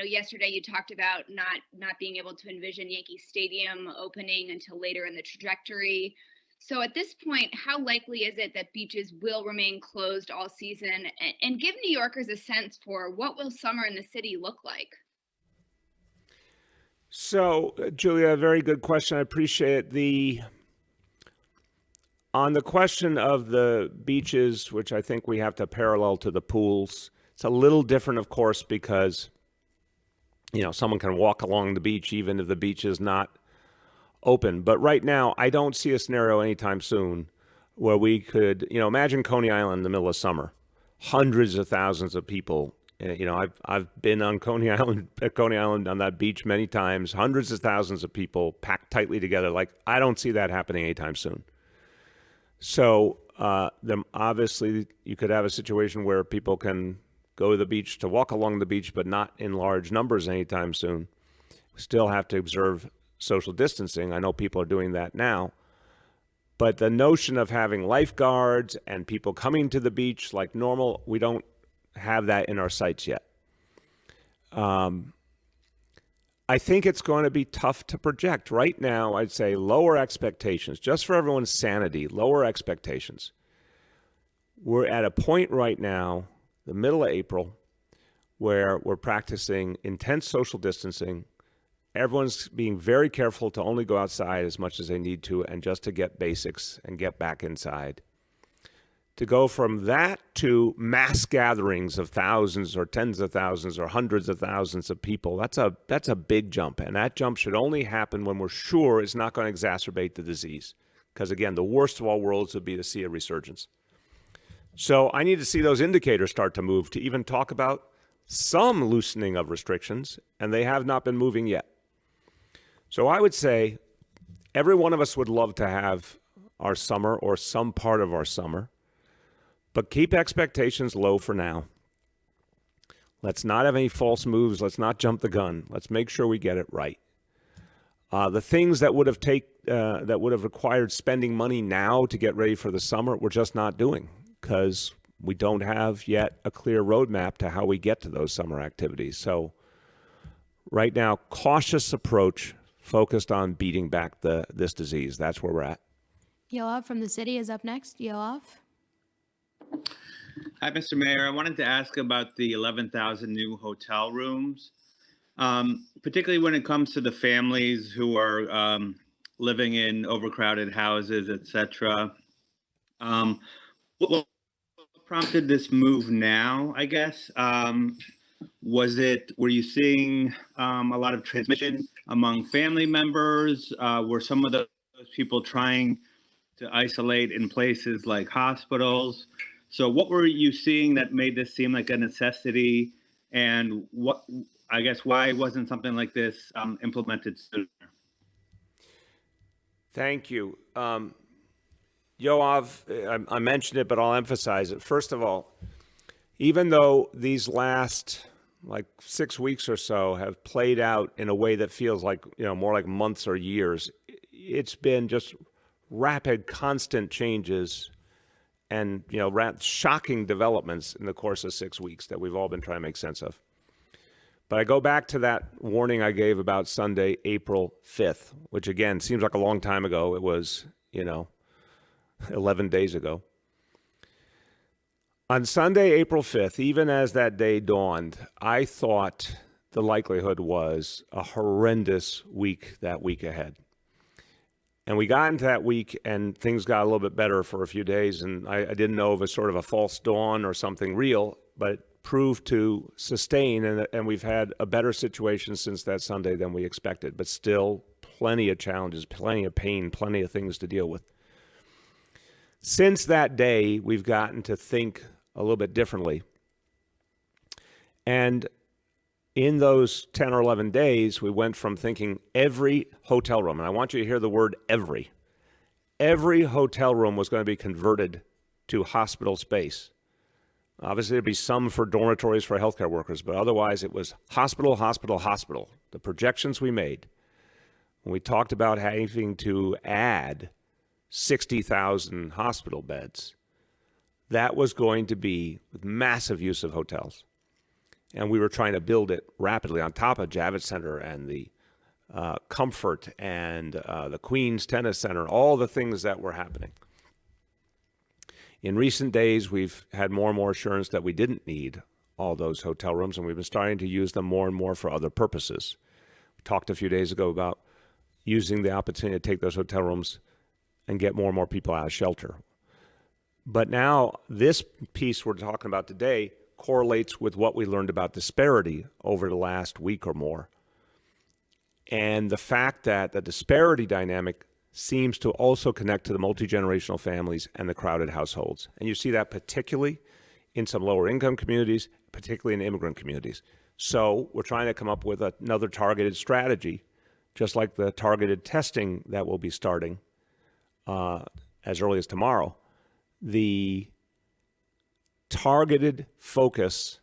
Speaker 6: Yesterday you talked about not being able to envision Yankee Stadium opening until later in the trajectory. So at this point, how likely is it that beaches will remain closed all season? And give New Yorkers a sense for what will summer in the city look like?
Speaker 1: So, Julia, a very good question. I appreciate it. On the question of the beaches, which I think we have to parallel to the pools, it's a little different, of course, because, someone can walk along the beach even if the beach is not open. But right now, I don't see a scenario anytime soon where we could, imagine Coney Island in the middle of summer, hundreds of thousands of people. I've been on Coney Island on that beach many times, hundreds of thousands of people packed tightly together. Like, I don't see that happening anytime soon. So then obviously you could have a situation where people can go to the beach to walk along the beach, but not in large numbers anytime soon. Still have to observe social distancing. I know people are doing that now. But the notion of having lifeguards and people coming to the beach like normal, we don't have that in our sights yet. I think it's going to be tough to project. Right now, I'd say lower expectations. Just for everyone's sanity, lower expectations. We're at a point right now, the middle of April, where we're practicing intense social distancing. Everyone's being very careful to only go outside as much as they need to and just to get basics and get back inside. To go from that to mass gatherings of thousands or tens of thousands or hundreds of thousands of people, that's a big jump. And that jump should only happen when we're sure it's not going to exacerbate the disease. Because again, the worst of all worlds would be to see a resurgence. So I need to see those indicators start to move to even talk about some loosening of restrictions, and they have not been moving yet. So I would say every one of us would love to have our summer or some part of our summer, but keep expectations low for now. Let's not have any false moves. Let's not jump the gun. Let's make sure we get it right. The things that would have required spending money now to get ready for the summer, we're just not doing because we don't have yet a clear roadmap to how we get to those summer activities. So right now, cautious approach focused on beating back this disease. That's where we're at.
Speaker 2: Yoav from the city is up next. Yoav.
Speaker 7: Hi, Mr. Mayor. I wanted to ask about the 11,000 new hotel rooms, particularly when it comes to the families who are living in overcrowded houses, et cetera. What prompted this move now, I guess? Were you seeing a lot of transmission among family members? Were some of those people trying to isolate in places like hospitals? So what were you seeing that made this seem like a necessity? And why wasn't something like this implemented sooner?
Speaker 1: Thank you. Yoav, I mentioned it, but I'll emphasize it. First of all, even though these last 6 weeks or so have played out in a way that feels like, more like months or years, it's been just rapid, constant changes and, shocking developments in the course of 6 weeks that we've all been trying to make sense of. But I go back to that warning I gave about Sunday, April 5th, which again seems like a long time ago. It was, 11 days ago. On Sunday, April 5th, even as that day dawned, I thought the likelihood was a horrendous week that week ahead. And we got into that week and things got a little bit better for a few days. And I didn't know if it was sort of a false dawn or something real, but it proved to sustain. And we've had a better situation since that Sunday than we expected, but still plenty of challenges, plenty of pain, plenty of things to deal with. Since that day, we've gotten to think a little bit differently. And in those 10 or 11 days, we went from thinking every hotel room, and I want you to hear the word every hotel room was going to be converted to hospital space. Obviously, there'd be some for dormitories for healthcare workers, but otherwise it was hospital, hospital, hospital. The projections we made when we talked about having to add 60,000 hospital beds, that was going to be with massive use of hotels. And we were trying to build it rapidly on top of Javits Center and the Comfort and the Queen's Tennis Center, all the things that were happening. In recent days, we've had more and more assurance that we didn't need all those hotel rooms, and we've been starting to use them more and more for other purposes. We talked a few days ago about using the opportunity to take those hotel rooms and get more and more people out of shelter. But now this piece we're talking about today correlates with what we learned about disparity over the last week or more. And the fact that the disparity dynamic seems to also connect to the multi-generational families and the crowded households. And you see that particularly in some lower income communities, particularly in immigrant communities. So we're trying to come up with another targeted strategy, just like the targeted testing that will be starting as early as tomorrow. The targeted focus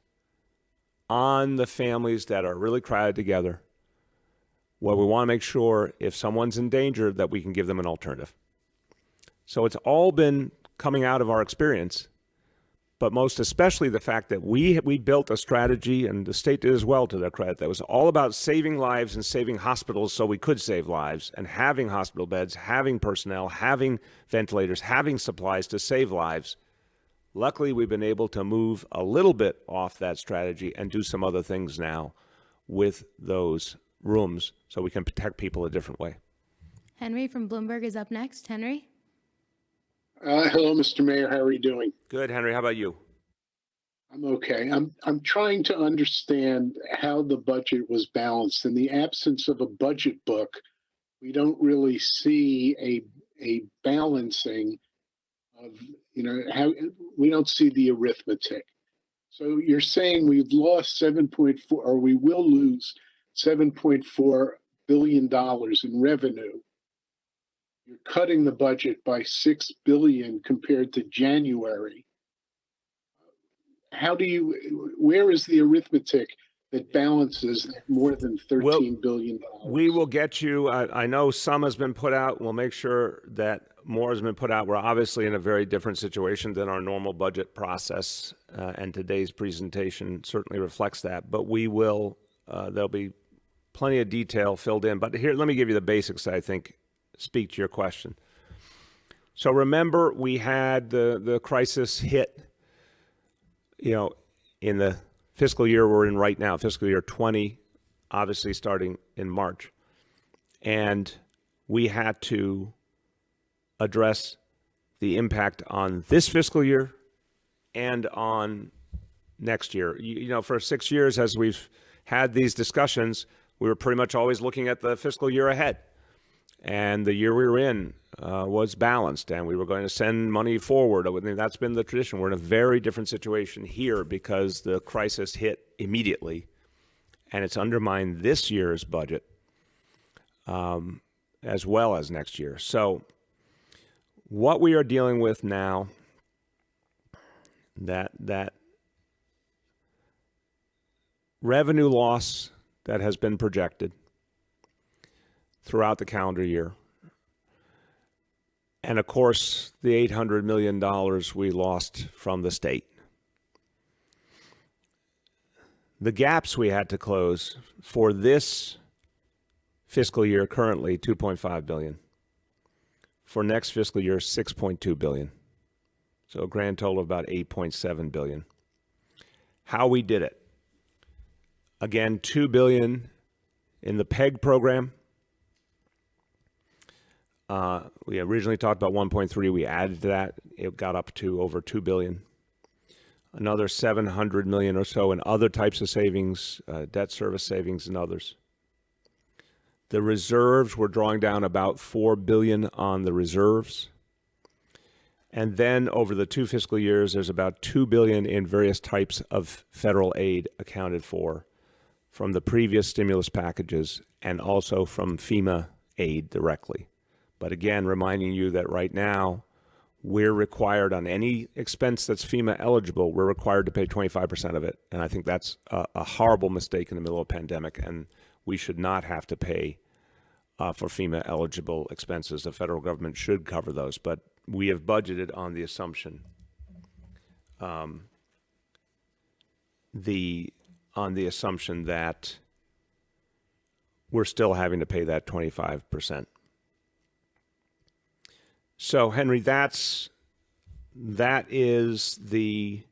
Speaker 1: on the families that are really crowded together, where we want to make sure if someone's in danger that we can give them an alternative. So it's all been coming out of our experience, but most especially the fact that we built a strategy, and the state did as well to their credit, that was all about saving lives and saving hospitals so we could save lives, and having hospital beds, having personnel, having ventilators, having supplies to save lives. Luckily, we've been able to move a little bit off that strategy and do some other things now with those rooms so we can protect people a different way.
Speaker 2: Henry from Bloomberg is up next. Henry?
Speaker 8: Hello, Mr. Mayor. How are you doing?
Speaker 1: Good, Henry. How about you?
Speaker 8: I'm okay. I'm trying to understand how the budget was balanced. In the absence of a budget book, we don't really see a balancing of, how we don't see the arithmetic. So you're saying we've lost 7.4, or we will lose $7.4 billion in revenue. You're cutting the budget by $6 billion compared to January. Where is the arithmetic that balances more than $13 billion?
Speaker 1: We will get you, I know some has been put out. We'll make sure that more has been put out. We're obviously in a very different situation than our normal budget process, and today's presentation certainly reflects that. But we will, there'll be plenty of detail filled in. But here, let me give you the basics that I think speak to your question. So remember, we had the crisis hit, in the fiscal year we're in right now, fiscal year 20, obviously starting in March. And we had to address the impact on this fiscal year and on next year. For 6 years, as we've had these discussions, we were pretty much always looking at the fiscal year ahead. And the year we were in was balanced, and we were going to send money forward. I mean, that's been the tradition. We're in a very different situation here because the crisis hit immediately, and it's undermined this year's budget as well as next year. So what we are dealing with now, that revenue loss that has been projected throughout the calendar year, and of course the $800 million we lost from the state. The gaps we had to close for this fiscal year currently $2.5 billion. For next fiscal year, $6.2 billion. So a grand total of about $8.7 billion. How we did it. Again, $2 billion in the PEG program. We originally talked about 1.3. We added to that. It got up to over $2 billion. Another $700 million or so in other types of savings, debt service savings and others. The reserves, we're drawing down about $4 billion on the reserves. And then over the 2 fiscal years, there's about $2 billion in various types of federal aid accounted for from the previous stimulus packages and also from FEMA aid directly. But again, reminding you that right now, we're required on any expense that's FEMA eligible, we're required to pay 25% of it. And I think that's a horrible mistake in the middle of a pandemic, and we should not have to pay for FEMA eligible expenses. The federal government should cover those, but we have budgeted on the assumption that we're still having to pay that 25%. So, Henry, that is the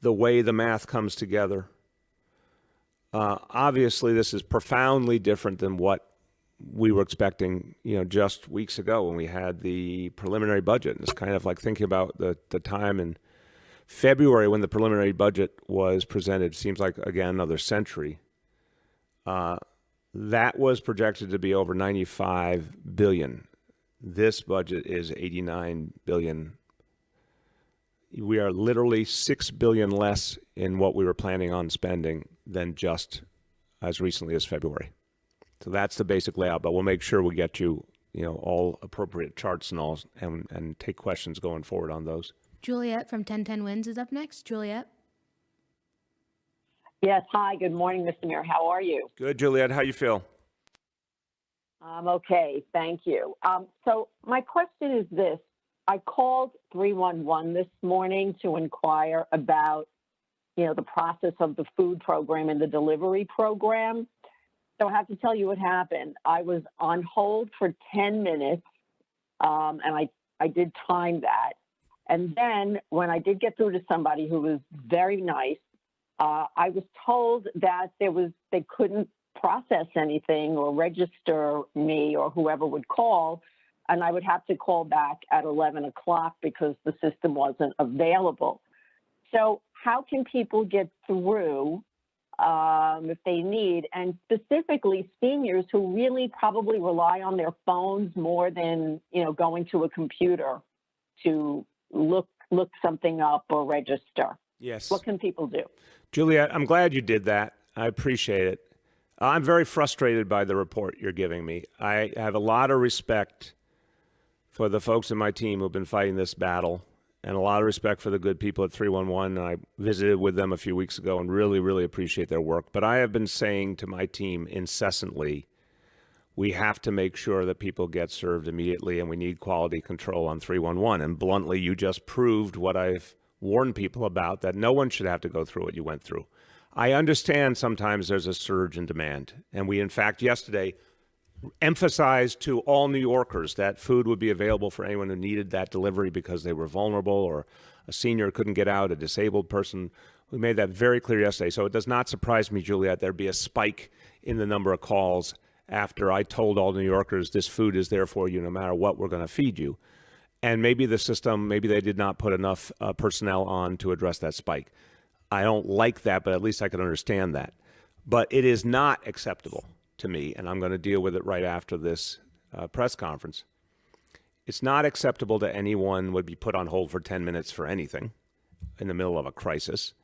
Speaker 1: way the math comes together. Obviously, this is profoundly different than what we were expecting, just weeks ago when we had the preliminary budget. And it's kind of like thinking about the time in February when the preliminary budget was presented. It seems like, again, another century. That was projected to be over $95 billion. This budget is $89 billion. We are literally $6 billion less in what we were planning on spending than just as recently as February. So that's the basic layout, but we'll make sure we get you, all appropriate charts and all, and take questions going forward on those.
Speaker 2: Juliet from 1010 Wins is up next. Juliet.
Speaker 9: Yes, hi, good morning, Mr. Mayor. How are you?
Speaker 1: Good, Juliet. How you feel?
Speaker 9: I'm okay, thank you. So my question is this. I called 311 this morning to inquire about, the process of the food program and the delivery program. So I have to tell you what happened. I was on hold for 10 minutes, and I did time that. And then when I did get through to somebody who was very nice, I was told that they couldn't process anything or register me or whoever would call, and I would have to call back at 11 o'clock because the system wasn't available. So how can people get through if they need, and specifically seniors who really probably rely on their phones more than, going to a computer to look something up or register?
Speaker 1: Yes.
Speaker 9: What can people do?
Speaker 1: Juliet, I'm glad you did that. I appreciate it. I'm very frustrated by the report you're giving me. I have a lot of respect for the folks in my team who've been fighting this battle, and a lot of respect for the good people at 311. I visited with them a few weeks ago and really, really appreciate their work. But I have been saying to my team incessantly, we have to make sure that people get served immediately, and we need quality control on 311. And bluntly, you just proved what I've warned people about, that no one should have to go through what you went through. I understand sometimes there's a surge in demand. And we, in fact, yesterday emphasized to all New Yorkers that food would be available for anyone who needed that delivery because they were vulnerable or a senior couldn't get out, a disabled person. We made that very clear yesterday. So it does not surprise me, Juliet, there'd be a spike in the number of calls after I told all New Yorkers this food is there for you no matter what, we're going to feed you. And maybe the system, maybe they did not put enough personnel on to address that spike. I don't like that, but at least I can understand that. But it is not acceptable to me, and I'm going to deal with it right after this press conference. It's not acceptable that anyone would be put on hold for 10 minutes for anything in the middle of a crisis.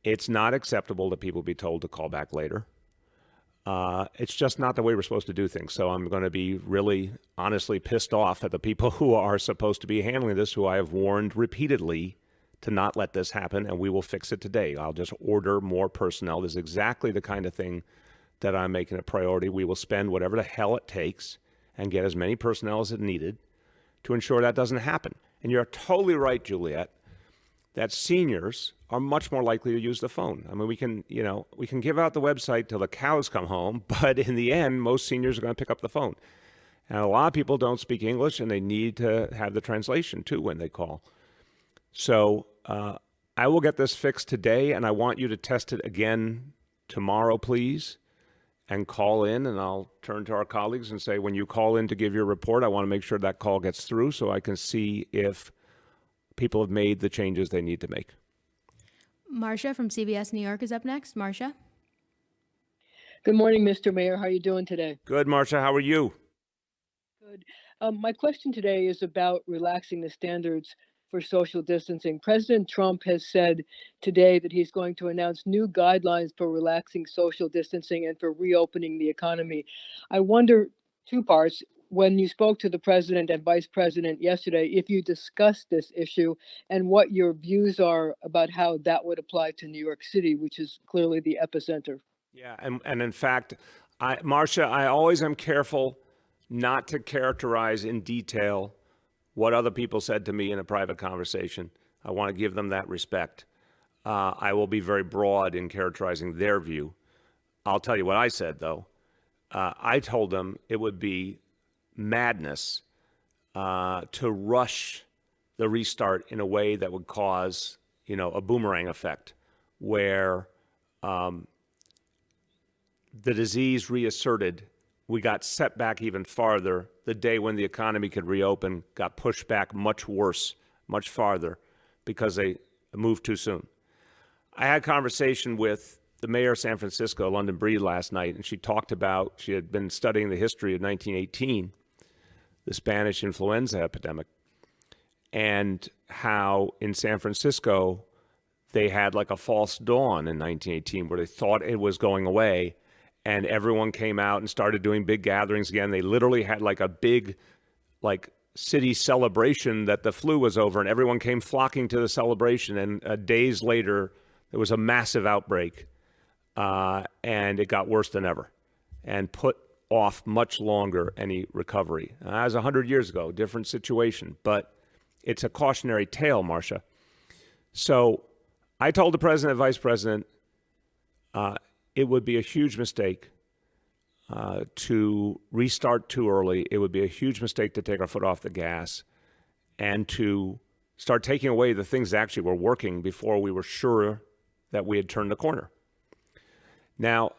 Speaker 1: It's not acceptable that people be told to call back later. It's just not the way we're supposed to do things. So I'm going to be really honestly pissed off at the people who are supposed to be handling this, who I have warned repeatedly to not let this happen, and we will fix it today. I'll just order more personnel. This is exactly the kind of thing that I'm making a priority. We will spend whatever the hell it takes and get as many personnel as it needed to ensure that doesn't happen. And you're totally right, Juliet, that seniors are much more likely to use the phone. I mean, we can give out the website till the cows come home, but in the end, most seniors are going to pick up the phone. And a lot of people don't speak English, and they need to have the translation too when they call. So I will get this fixed today, and I want you to test it again tomorrow, please, and call in, and I'll turn to our colleagues and say, when you call in to give your report, I want to make sure that call gets through so I can see if people have made the changes they need to make.
Speaker 2: Marcia from CBS New York is up next. Marcia.
Speaker 10: Good morning, Mr. Mayor. How are you doing today?
Speaker 1: Good, Marcia. How are you?
Speaker 10: Good. My question today is about relaxing the standards for social distancing. President Trump has said today that he's going to announce new guidelines for relaxing social distancing and for reopening the economy. I wonder, two parts, when you spoke to the president and vice president yesterday, if you discussed this issue and what your views are about how that would apply to New York City, which is clearly the epicenter.
Speaker 1: Yeah, and in fact, Marcia, I always am careful not to characterize in detail what other people said to me in a private conversation. I want to give them that respect. I will be very broad in characterizing their view. I'll tell you what I said, though. I told them it would be madness to rush the restart in a way that would cause, a boomerang effect where the disease reasserted, we got set back even farther. The day when the economy could reopen got pushed back much worse, much farther, because they moved too soon. I had a conversation with the mayor of San Francisco, London Breed, last night, and she talked about, she had been studying the history of 1918, the Spanish influenza epidemic, and how in San Francisco they had like a false dawn in 1918 where they thought it was going away, and everyone came out and started doing big gatherings again. They literally had like a big city celebration that the flu was over, and everyone came flocking to the celebration, and days later there was a massive outbreak, and it got worse than ever and put off much longer any recovery. That was 100 years ago, different situation, but it's a cautionary tale, Marcia. So I told the president and vice president it would be a huge mistake to restart too early. It would be a huge mistake to take our foot off the gas and to start taking away the things that actually were working before we were sure that we had turned the corner. Now,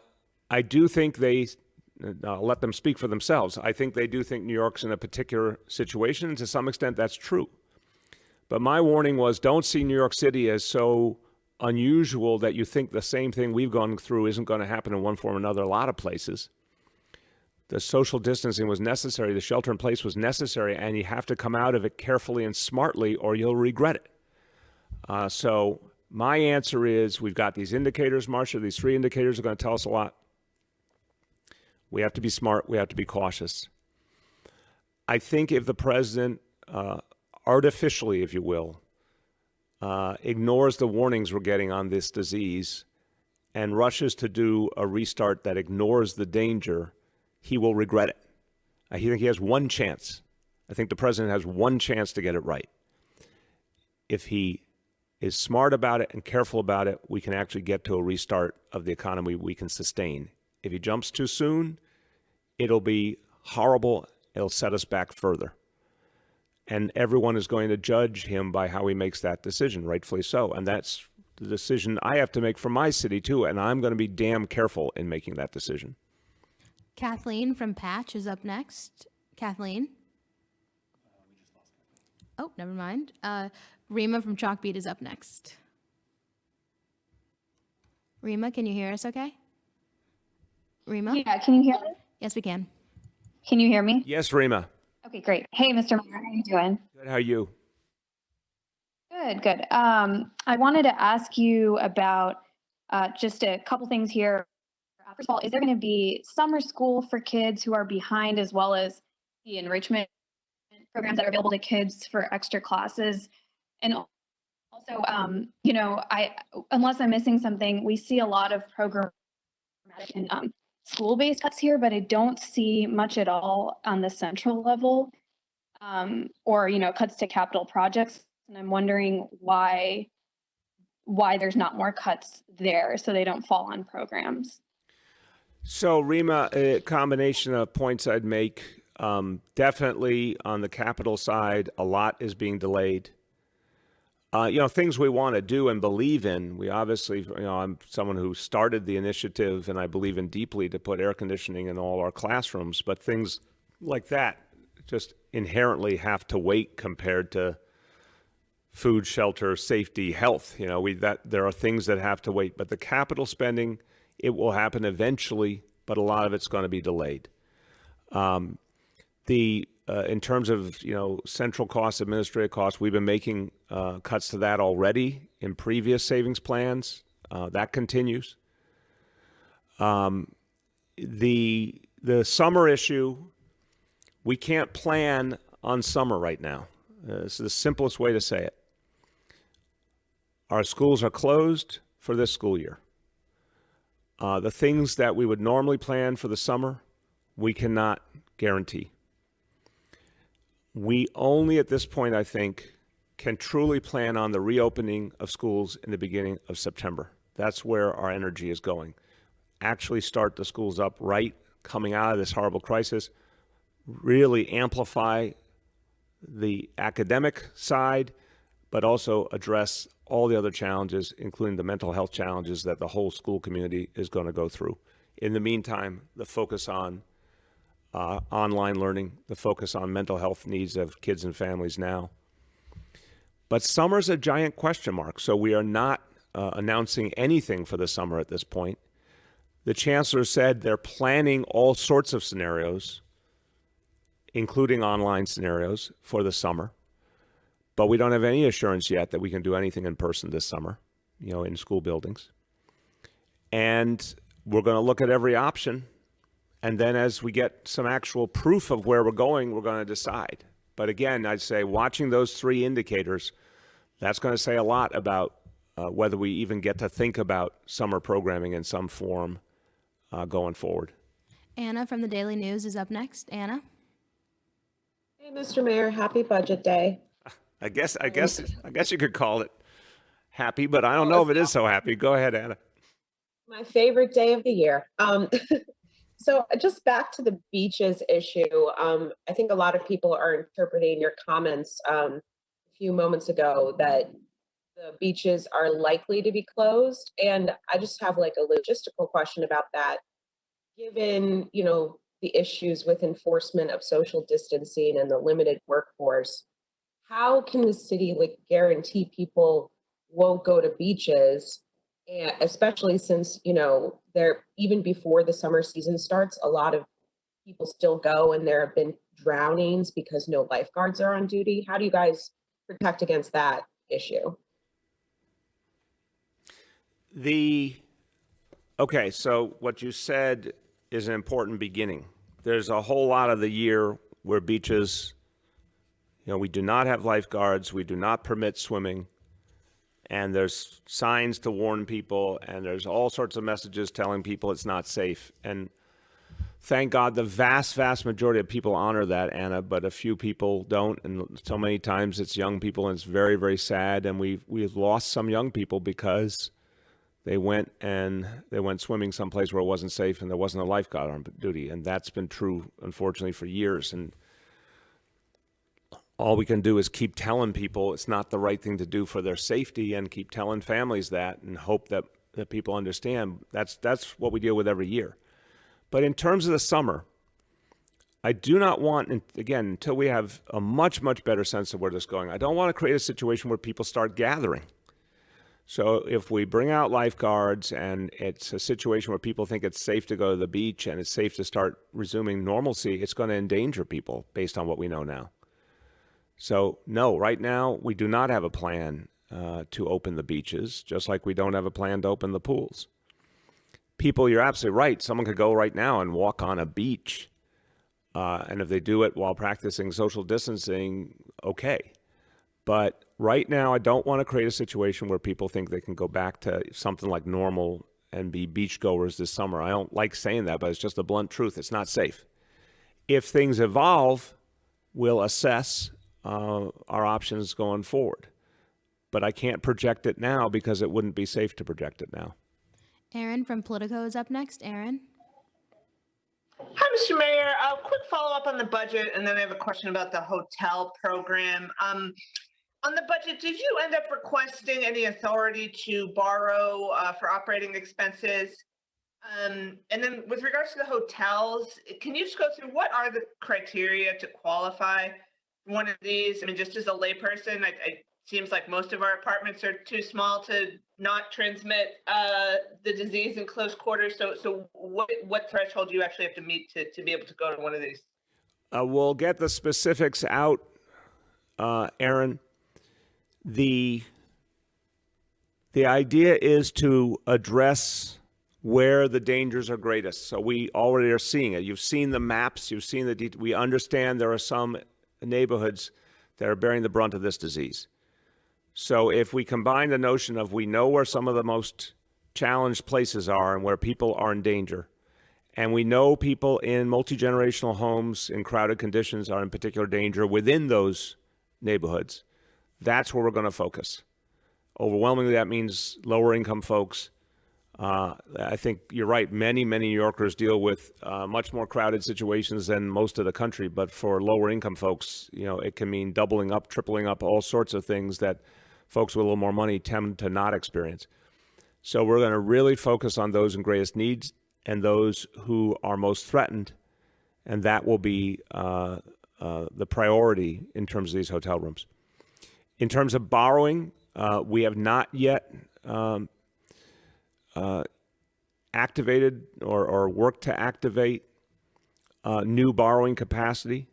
Speaker 1: I do think I'll let them speak for themselves. I think they do think New York's in a particular situation, and to some extent that's true. But my warning was, don't see New York City as so unusual that you think the same thing we've gone through isn't going to happen in one form or another. A lot of places. The social distancing was necessary. The shelter in place was necessary, and you have to come out of it carefully and smartly or you'll regret it. So my answer is, we've got these indicators, Marcia. These 3 indicators are going to tell us a lot. We have to be smart. We have to be cautious. I think if the president artificially, if you will, ignores the warnings we're getting on this disease and rushes to do a restart that ignores the danger, he will regret it. I think he has one chance. I think the president has one chance to get it right. If he is smart about it and careful about it, we can actually get to a restart of the economy we can sustain. If he jumps too soon, it'll be horrible. It'll set us back further. And everyone is going to judge him by how he makes that decision, rightfully so. And that's the decision I have to make for my city, too. And I'm going to be damn careful in making that decision.
Speaker 2: Kathleen from Patch is up next. Kathleen? Oh, never mind. Rima from Chalkbeat is up next. Rima, can you hear us okay? Rima?
Speaker 11: Yeah, can you hear me?
Speaker 2: Yes, we can.
Speaker 11: Can you hear me?
Speaker 1: Yes, Rima.
Speaker 11: Okay, great. Hey, Mr. Mayor, how are you doing?
Speaker 1: Good. How are you?
Speaker 11: Good, good. I wanted to ask you about just a couple things here. First of all, is there going to be summer school for kids who are behind, as well as the enrichment programs that are available to kids for extra classes? And also, unless I'm missing something, we see a lot of programmatic and school-based cuts here, but I don't see much at all on the central level, or cuts to capital projects. And I'm wondering why there's not more cuts there, so they don't fall on programs.
Speaker 1: So, Rima, a combination of points I'd make. Definitely on the capital side, a lot is being delayed. Things we want to do and believe in. We obviously, I'm someone who started the initiative, and I believe in deeply to put air conditioning in all our classrooms. But things like that just inherently have to wait compared to food, shelter, safety, health. There are things that have to wait. But the capital spending, it will happen eventually, but a lot of it's going to be delayed. In terms of central costs, administrative costs, we've been making cuts to that already in previous savings plans. That continues. The summer issue, we can't plan on summer right now. It's the simplest way to say it. Our schools are closed for this school year. The things that we would normally plan for the summer, we cannot guarantee. We only at this point, I think, can truly plan on the reopening of schools in the beginning of September. That's where our energy is going. Actually start the schools up right, coming out of this horrible crisis, really amplify the academic side, but also address all the other challenges, including the mental health challenges that the whole school community is going to go through. In the meantime, the focus on online learning, the focus on mental health needs of kids and families now. But summer's a giant question mark, so we are not announcing anything for the summer at this point. The chancellor said they're planning all sorts of scenarios, including online scenarios for the summer. But we don't have any assurance yet that we can do anything in person this summer, in school buildings. And we're going to look at every option. And then as we get some actual proof of where we're going to decide. But again, I'd say watching those three indicators, that's going to say a lot about whether we even get to think about summer programming in some form going forward.
Speaker 2: Anna from the Daily News is up next. Anna?
Speaker 12: Hey, Mr. Mayor, happy Budget Day.
Speaker 1: I guess you could call it happy, but I don't know if it is so happy. Go ahead, Anna.
Speaker 12: My favorite day of the year. So just back to the beaches issue. I think a lot of people are interpreting your comments a few moments ago that the beaches are likely to be closed. And I just have like a logistical question about that. Given, the issues with enforcement of social distancing and the limited workforce, how can the city guarantee people won't go to beaches? And especially since, there, even before the summer season starts, a lot of people still go and there have been drownings because no lifeguards are on duty. How do you guys protect against that issue?
Speaker 1: Okay, so what you said is an important beginning. There's a whole lot of the year where beaches, we do not have lifeguards, we do not permit swimming, and there's signs to warn people, and there's all sorts of messages telling people it's not safe. And thank God the vast, vast majority of people honor that, Anna, but a few people don't, and so many times it's young people, and it's very, very sad, and we've lost some young people because they went swimming someplace where it wasn't safe and there wasn't a lifeguard on duty. And that's been true, unfortunately, for years. And all we can do is keep telling people it's not the right thing to do for their safety, and keep telling families that, and hope that people understand. That's what we deal with every year. But in terms of the summer, I do not want, again, until we have a much, much better sense of where this is going, I don't want to create a situation where people start gathering. So if we bring out lifeguards and it's a situation where people think it's safe to go to the beach and it's safe to start resuming normalcy, it's going to endanger people based on what we know now. So no, right now we do not have a plan to open the beaches, just like we don't have a plan to open the pools. People, you're absolutely right. Someone could go right now and walk on a beach. And if they do it while practicing social distancing, okay. But right now, I don't want to create a situation where people think they can go back to something like normal and be beachgoers this summer. I don't like saying that, but it's just the blunt truth. It's not safe. If things evolve, we'll assess our options going forward. But I can't project it now because it wouldn't be safe to project it now.
Speaker 2: Aaron from Politico is up next. Aaron?
Speaker 13: Hi, Mr. Mayor. A quick follow-up on the budget, and then I have a question about the hotel program. On the budget, did you end up requesting any authority to borrow for operating expenses? And then with regards to the hotels, can you just go through what are the criteria to qualify for one of these? I mean, just as a layperson, it seems like most of our apartments are too small to not transmit the disease in close quarters. So what threshold do you actually have to meet to be able to go to one of these?
Speaker 1: We'll get the specifics out, Aaron. The idea is to address where the dangers are greatest. So we already are seeing it. You've seen the maps. You've seen we understand there are some neighborhoods that are bearing the brunt of this disease. So if we combine the notion of we know where some of the most challenged places are and where people are in danger, and we know people in multi-generational homes in crowded conditions are in particular danger within those neighborhoods, that's where we're going to focus. Overwhelmingly, that means lower income folks, I think you're right. Many New Yorkers deal with much more crowded situations than most of the country. But for lower income folks, it can mean doubling up, tripling up, all sorts of things that folks with a little more money tend to not experience. So we're going to really focus on those in greatest needs and those who are most threatened. And that will be the priority in terms of these hotel rooms. In terms of borrowing, we have not yet activated or worked to activate new borrowing capacity.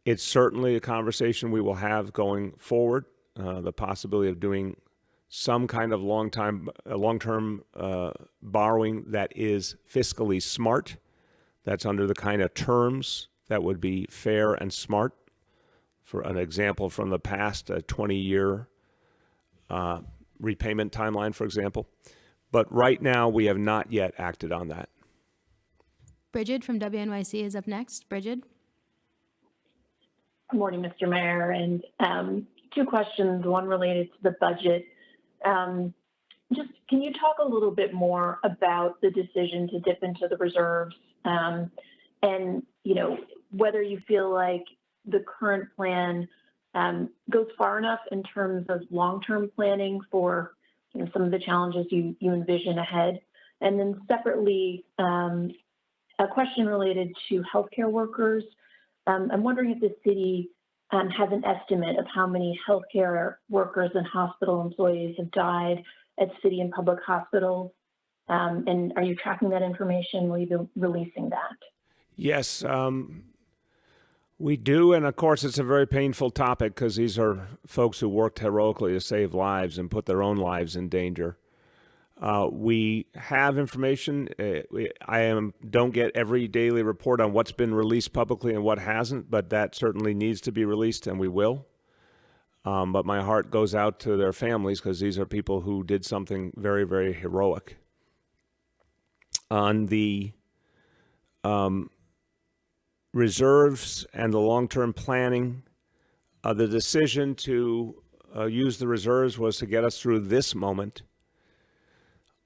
Speaker 1: It's certainly a conversation we will have going forward, the possibility of doing some kind of long-term borrowing that is fiscally smart, that's under the kind of terms that would be fair and smart. For an example from the past, a 20-year repayment timeline, for example. But right now, we have not yet acted on that.
Speaker 2: Bridget from WNYC is up next. Bridget.
Speaker 14: Good morning, Mr. Mayor. And two questions, one related to the budget. Just can you talk a little bit more about the decision to dip into the reserves and, whether you feel like the current plan goes far enough in terms of long-term planning for some of the challenges you envision ahead. And then separately, a question related to healthcare workers. I'm wondering if the city has an estimate of how many healthcare workers and hospital employees have died at city and public hospitals. And are you tracking that information? Will you be releasing that?
Speaker 1: Yes, we do. And of course, it's a very painful topic because these are folks who worked heroically to save lives and put their own lives in danger. We have information. Don't get every daily report on what's been released publicly and what hasn't, but that certainly needs to be released, and we will. But my heart goes out to their families because these are people who did something very, very heroic. On the reserves and the long-term planning, the decision to use the reserves was to get us through this moment,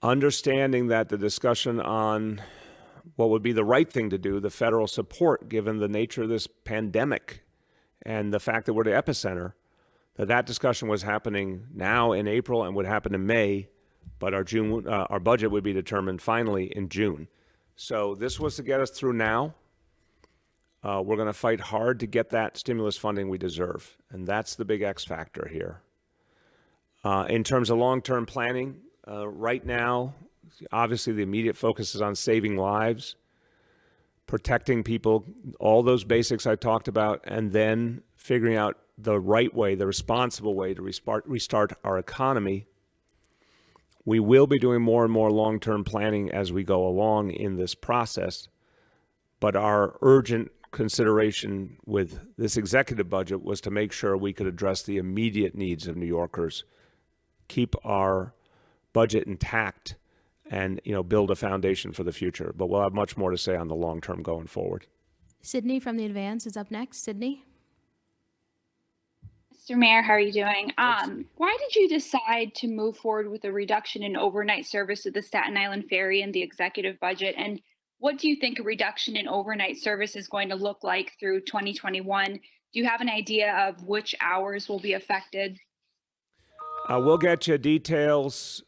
Speaker 1: understanding that the discussion on what would be the right thing to do, the federal support, given the nature of this pandemic and the fact that we're the epicenter, that discussion was happening now in April and would happen in May, but our budget would be determined finally in June. So this was to get us through now. We're going to fight hard to get that stimulus funding we deserve, and that's the big X factor here. In terms of long-term planning, right now, obviously the immediate focus is on saving lives, protecting people, all those basics I talked about, and then figuring out the right way, the responsible way to restart our economy. We will be doing more and more long-term planning as we go along in this process, but our urgent consideration with this executive budget was to make sure we could address the immediate needs of New Yorkers, keep our budget intact, and build a foundation for the future. But we'll have much more to say on the long term going forward.
Speaker 2: Sydney from the Advance is up next. Sydney.
Speaker 15: Mr. Mayor, how are you doing? Why did you decide to move forward with a reduction in overnight service of the Staten Island Ferry in the executive budget? And what do you think a reduction in overnight service is going to look like through 2021? Do you have an idea of which hours will be affected?
Speaker 1: We'll get you details,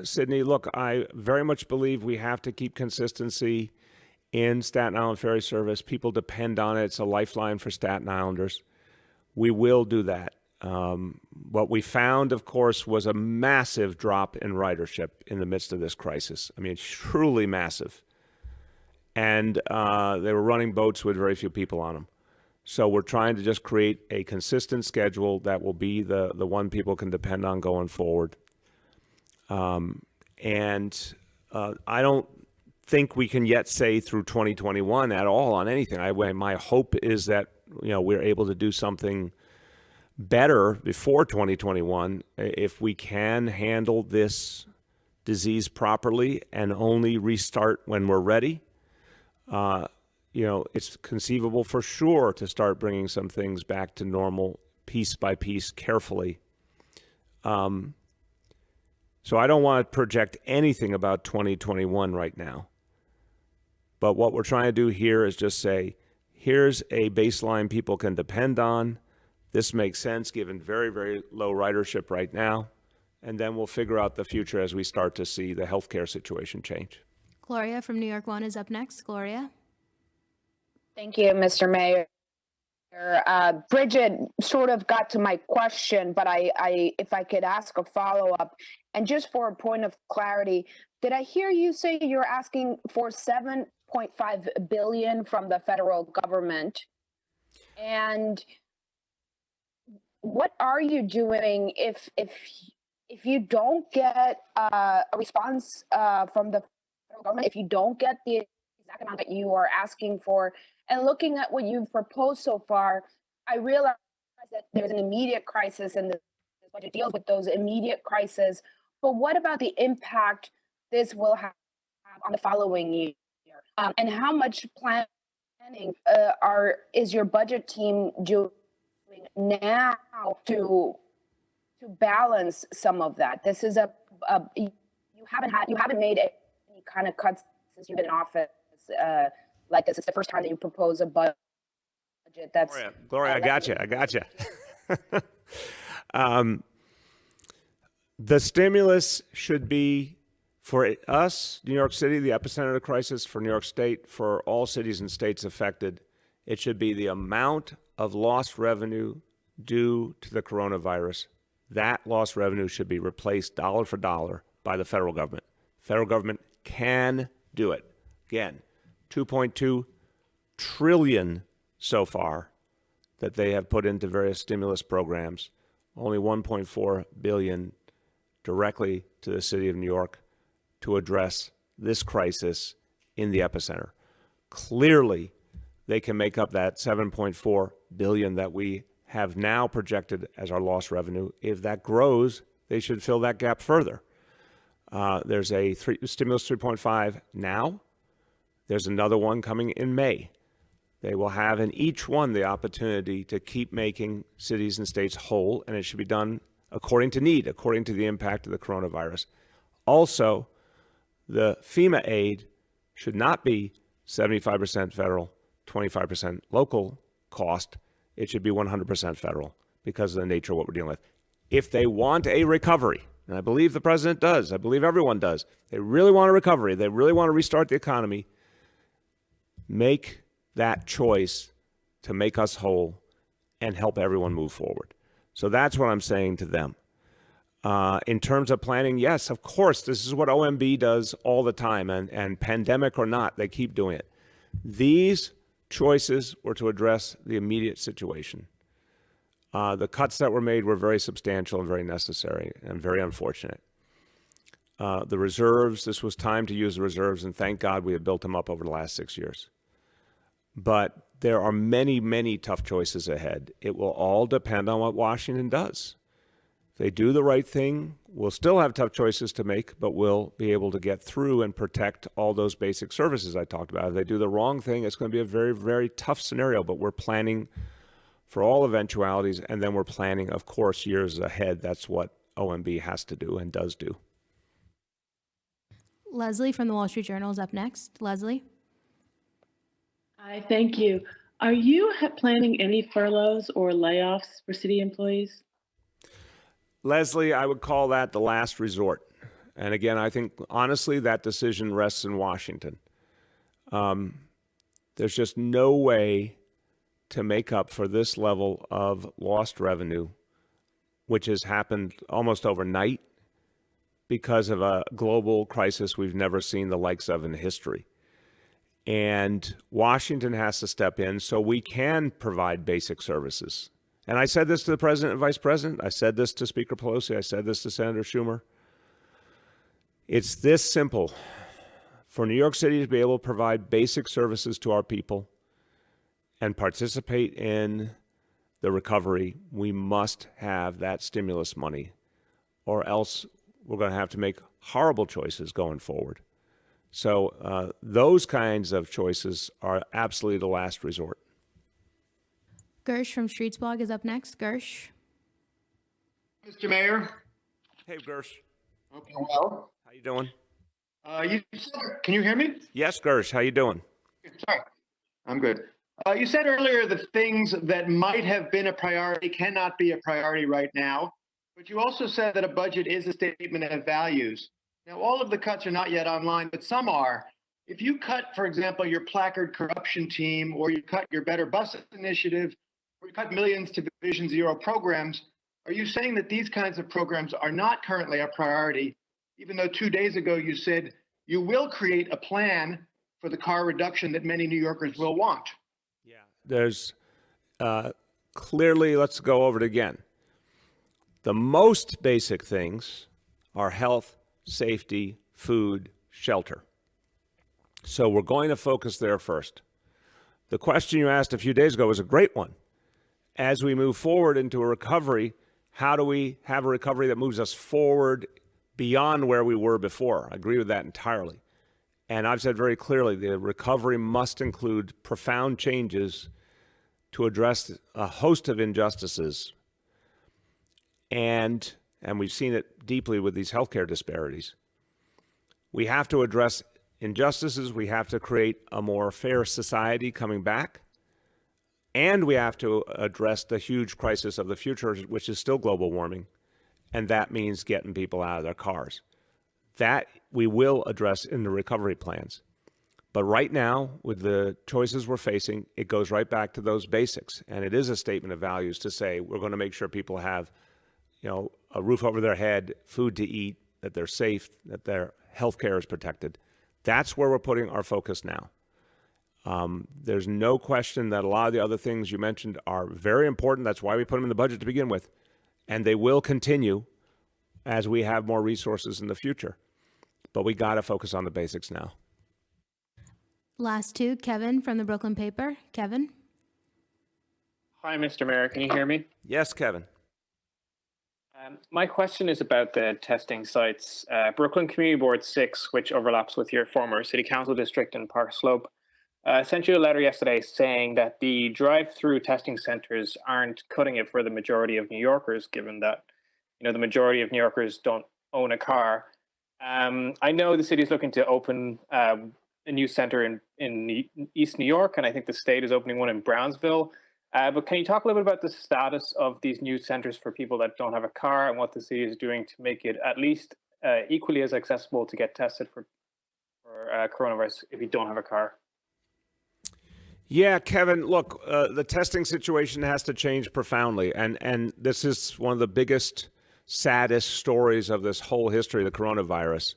Speaker 1: Sydney. Look, I very much believe we have to keep consistency in Staten Island Ferry service. People depend on it. It's a lifeline for Staten Islanders. We will do that. What we found, of course, was a massive drop in ridership in the midst of this crisis. I mean, truly massive. And they were running boats with very few people on them. So we're trying to just create a consistent schedule that will be the one people can depend on going forward. And I don't think we can yet say through 2021 at all on anything. My hope is that we're able to do something better before 2021 if we can handle this disease properly and only restart when we're ready. It's conceivable for sure to start bringing some things back to normal piece by piece carefully. So I don't want to project anything about 2021 right now. But what we're trying to do here is just say, here's a baseline people can depend on. This makes sense given very, very low ridership right now. And then we'll figure out the future as we start to see the healthcare situation change.
Speaker 2: Gloria from New York One is up next. Gloria.
Speaker 16: Thank you, Mr. Mayor. Bridget sort of got to my question, but if I could ask a follow-up, and just for a point of clarity, did I hear you say you're asking for $7.5 billion from the federal government? And what are you doing if you don't get a response from the federal government, if you don't get the exact amount that you are asking for? And looking at what you've proposed so far, I realize that there's an immediate crisis and this budget deals with those immediate crises. But what about the impact this will have on the following year? And how much planning is your budget team doing now to balance some of that? This is you haven't made any kind of cuts since you've been in office. Like this, it's the first time that you propose a budget that's...
Speaker 1: Gloria, I got you. The stimulus should be for us, New York City, the epicenter of the crisis, for New York State, for all cities and states affected. It should be the amount of lost revenue due to the coronavirus. That lost revenue should be replaced dollar for dollar by the federal government. Federal government can do it. Again, 2.2 trillion so far that they have put into various stimulus programs. Only 1.4 billion directly to the city of New York to address this crisis in the epicenter. Clearly, they can make up that 7.4 billion that we have now projected as our lost revenue. If that grows, they should fill that gap further. There's a stimulus 3.5 now. There's another one coming in May. They will have in each one the opportunity to keep making cities and states whole, and it should be done according to need, according to the impact of the coronavirus. Also, the FEMA aid should not be 75% federal, 25% local cost. It should be 100% federal because of the nature of what we're dealing with. If they want a recovery, and I believe the president does, I believe everyone does, they really want a recovery, they really want to restart the economy, make that choice to make us whole and help everyone move forward. So that's what I'm saying to them. In terms of planning, yes, of course, this is what OMB does all the time, and pandemic or not, they keep doing it. These choices were to address the immediate situation. The cuts that were made were very substantial and very necessary and very unfortunate. The reserves, this was time to use the reserves, and thank God we have built them up over the last 6 years. But there are many, many tough choices ahead. It will all depend on what Washington does. If they do the right thing, we'll still have tough choices to make, but we'll be able to get through and protect all those basic services I talked about. If they do the wrong thing, it's going to be a very, very tough scenario, but we're planning for all eventualities, and then we're planning, of course, years ahead. That's what OMB has to do and does do.
Speaker 2: Leslie from the Wall Street Journal is up next. Leslie.
Speaker 17: Hi, thank you. Are you planning any furloughs or layoffs for city employees?
Speaker 1: Leslie, I would call that the last resort. And again, I think, honestly, that decision rests in Washington. There's just no way to make up for this level of lost revenue, which has happened almost overnight because of a global crisis we've never seen the likes of in history. And Washington has to step in so we can provide basic services. And I said this to the president and vice president. I said this to Speaker Pelosi. I said this to Senator Schumer. It's this simple. For New York City to be able to provide basic services to our people and participate in the recovery, we must have that stimulus money, or else we're going to have to make horrible choices going forward. So those kinds of choices are absolutely the last resort.
Speaker 2: Gersh from Streetsblog is up next. Gersh.
Speaker 18: Mr. Mayor.
Speaker 1: Hey, Gersh.
Speaker 18: Okay, well.
Speaker 1: How you doing?
Speaker 18: Can you hear me?
Speaker 1: Yes, Gersh, how you doing?
Speaker 18: Sorry, I'm good. You said earlier that things that might have been a priority cannot be a priority right now, but you also said that a budget is a statement of values. Now, all of the cuts are not yet online, but some are. If you cut, for example, your placard corruption team, or you cut your Better Bus Initiative, or you cut millions to Vision Zero programs, are you saying that these kinds of programs are not currently a priority, even though 2 days ago you said you will create a plan for the car reduction that many New Yorkers will want?
Speaker 1: There's clearly, let's go over it again. The most basic things are health, safety, food, shelter. So we're going to focus there first. The question you asked a few days ago was a great one. As we move forward into a recovery, how do we have a recovery that moves us forward beyond where we were before? I agree with that entirely. And I've said very clearly, the recovery must include profound changes to address a host of injustices. And we've seen it deeply with these healthcare disparities. We have to address injustices. We have to create a more fair society coming back. And we have to address the huge crisis of the future, which is still global warming. And that means getting people out of their cars. That we will address in the recovery plans. But right now, with the choices we're facing, it goes right back to those basics. And it is a statement of values to say we're going to make sure people have, a roof over their head, food to eat, that they're safe, that their health care is protected. That's where we're putting our focus now. There's no question that a lot of the other things you mentioned are very important. That's why we put them in the budget to begin with. And they will continue as we have more resources in the future. But we got to focus on the basics now.
Speaker 2: Last two, Kevin from the Brooklyn paper. Kevin?
Speaker 19: Hi, Mr. Mayor. Can you hear me?
Speaker 1: Yes, Kevin.
Speaker 19: My question is about the testing sites. Brooklyn Community Board 6, which overlaps with your former city council district in Park Slope, sent you a letter yesterday saying that the drive-through testing centers aren't cutting it for the majority of New Yorkers, given that the majority of New Yorkers don't own a car. I know the city is looking to open a new center in East New York, and I think the state is opening one in Brownsville. But can you talk a little bit about the status of these new centers for people that don't have a car and what the city is doing to make it at least equally as accessible to get tested for coronavirus if you don't have a car?
Speaker 1: Yeah, Kevin, look, the testing situation has to change profoundly. And this is one of the biggest, saddest stories of this whole history of the coronavirus.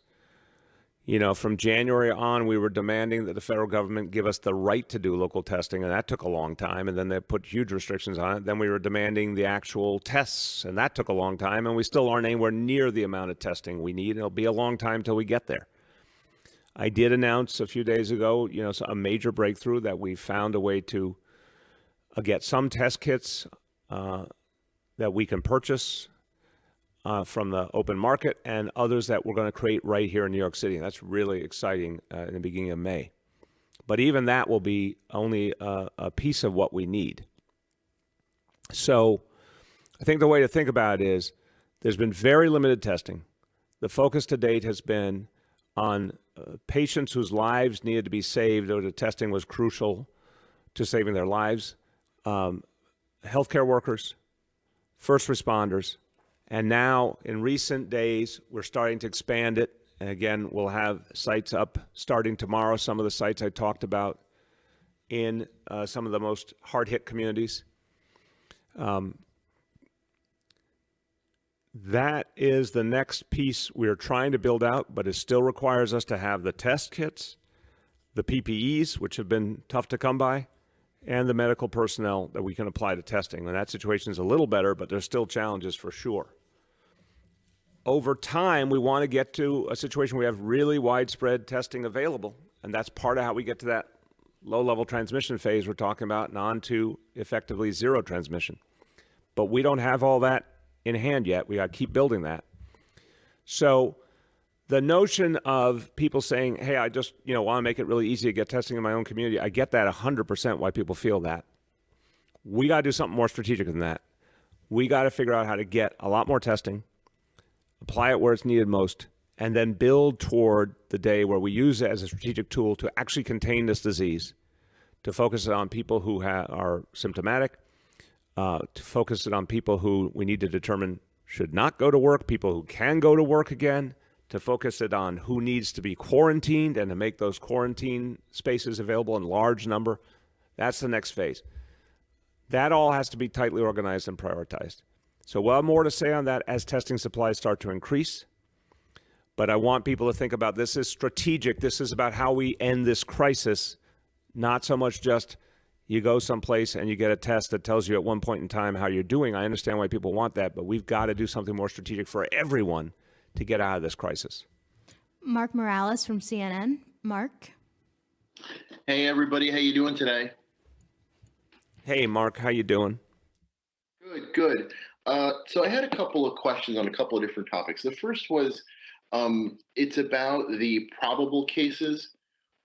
Speaker 1: From January on, we were demanding that the federal government give us the right to do local testing, and that took a long time, and then they put huge restrictions on it. Then we were demanding the actual tests, and that took a long time, and we still aren't anywhere near the amount of testing we need. It'll be a long time till we get there. I did announce a few days ago, a major breakthrough that we found a way to get some test kits that we can purchase from the open market, and others that we're going to create right here in New York City. And that's really exciting in the beginning of May. But even that will be only a piece of what we need. So I think the way to think about it is there's been very limited testing. The focus to date has been on patients whose lives needed to be saved, or the testing was crucial to saving their lives, healthcare workers, first responders. And now, in recent days, we're starting to expand it. And again, we'll have sites up starting tomorrow, some of the sites I talked about in some of the most hard-hit communities. That is the next piece we're trying to build out, but it still requires us to have the test kits, the PPEs, which have been tough to come by, and the medical personnel that we can apply to testing. And that situation is a little better, but there's still challenges for sure. Over time, we want to get to a situation where we have really widespread testing available, and that's part of how we get to that low-level transmission phase we're talking about and on to effectively zero transmission. But we don't have all that in hand yet. We got to keep building that. So the notion of people saying, hey, I just want to make it really easy to get testing in my own community, I get that 100% why people feel that. We got to do something more strategic than that. We got to figure out how to get a lot more testing, apply it where it's needed most, and then build toward the day where we use it as a strategic tool to actually contain this disease, to focus it on people who are symptomatic, to focus it on people who we need to determine should not go to work, people who can go to work again, to focus it on who needs to be quarantined and to make those quarantine spaces available in large number. That's the next phase. That all has to be tightly organized and prioritized. So we'll have more to say on that as testing supplies start to increase. But I want people to think about this as strategic. This is about how we end this crisis, not so much just you go someplace and you get a test that tells you at one point in time how you're doing. I understand why people want that, but we've got to do something more strategic for everyone to get out of this crisis.
Speaker 2: Mark Morales from CNN. Mark.
Speaker 20: Hey, everybody. How you doing today?
Speaker 1: Hey, Mark. How you doing?
Speaker 20: Good, good. So I had a couple of questions on a couple of different topics. The first was, it's about the probable cases.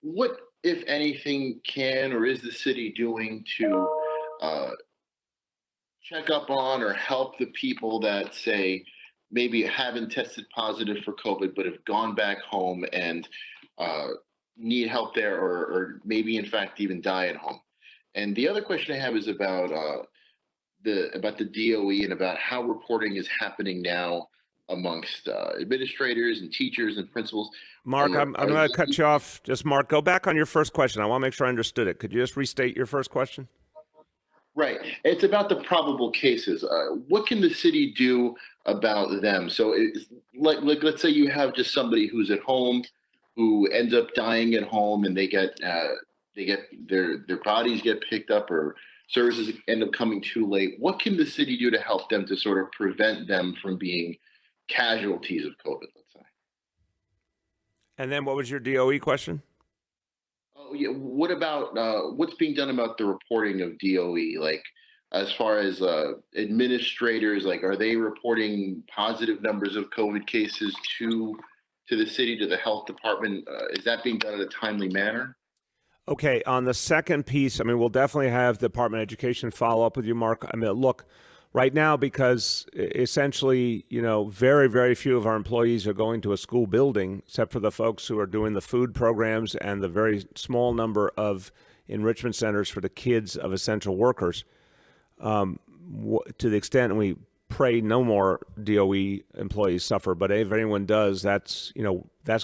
Speaker 20: What, if anything, can or is the city doing to check up on or help the people that say maybe haven't tested positive for COVID but have gone back home and need help there, or maybe in fact even die at home? And the other question I have is about the DOE and about how reporting is happening now amongst administrators and teachers and principals.
Speaker 1: Mark, I'm going to cut you off. Just Mark, go back on your first question. I want to make sure I understood it. Could you just restate your first question?
Speaker 20: Right. It's about the probable cases. What can the city do about them? So it's like let's say you have just somebody who's at home who ends up dying at home, and they get their bodies get picked up, or services end up coming too late. What can the city do to help them to sort of prevent them from being casualties of COVID, let's say?
Speaker 1: And then what was your DOE question?
Speaker 20: Oh, yeah. What about what's being done about the reporting of DOE? Like, as far as administrators, like, are they reporting positive numbers of COVID cases to the city, to the health department? Is that being done in a timely manner?
Speaker 1: Okay, on the second piece, I mean, we'll definitely have the Department of Education follow up with you, Mark. I mean, look, right now, because essentially, very, very few of our employees are going to a school building, except for the folks who are doing the food programs and the very small number of enrichment centers for the kids of essential workers. To the extent we pray no more DOE employees suffer, but if anyone does, that's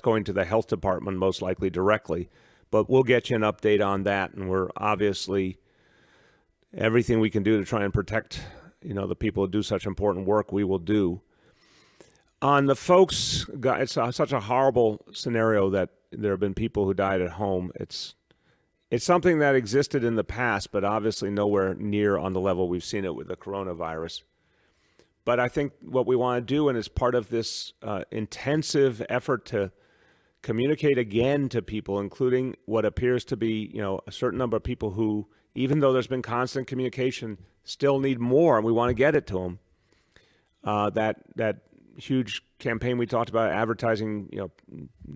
Speaker 1: going to the health department most likely directly. But we'll get you an update on that, and we're obviously everything we can do to try and protect the people who do such important work, we will do. On the folks, it's such a horrible scenario that there have been people who died at home. It's something that existed in the past, but obviously nowhere near on the level we've seen it with the coronavirus. But I think what we want to do, and as part of this intensive effort to communicate again to people, including what appears to be, a certain number of people who, even though there's been constant communication, still need more, and we want to get it to them. That huge campaign we talked about, advertising,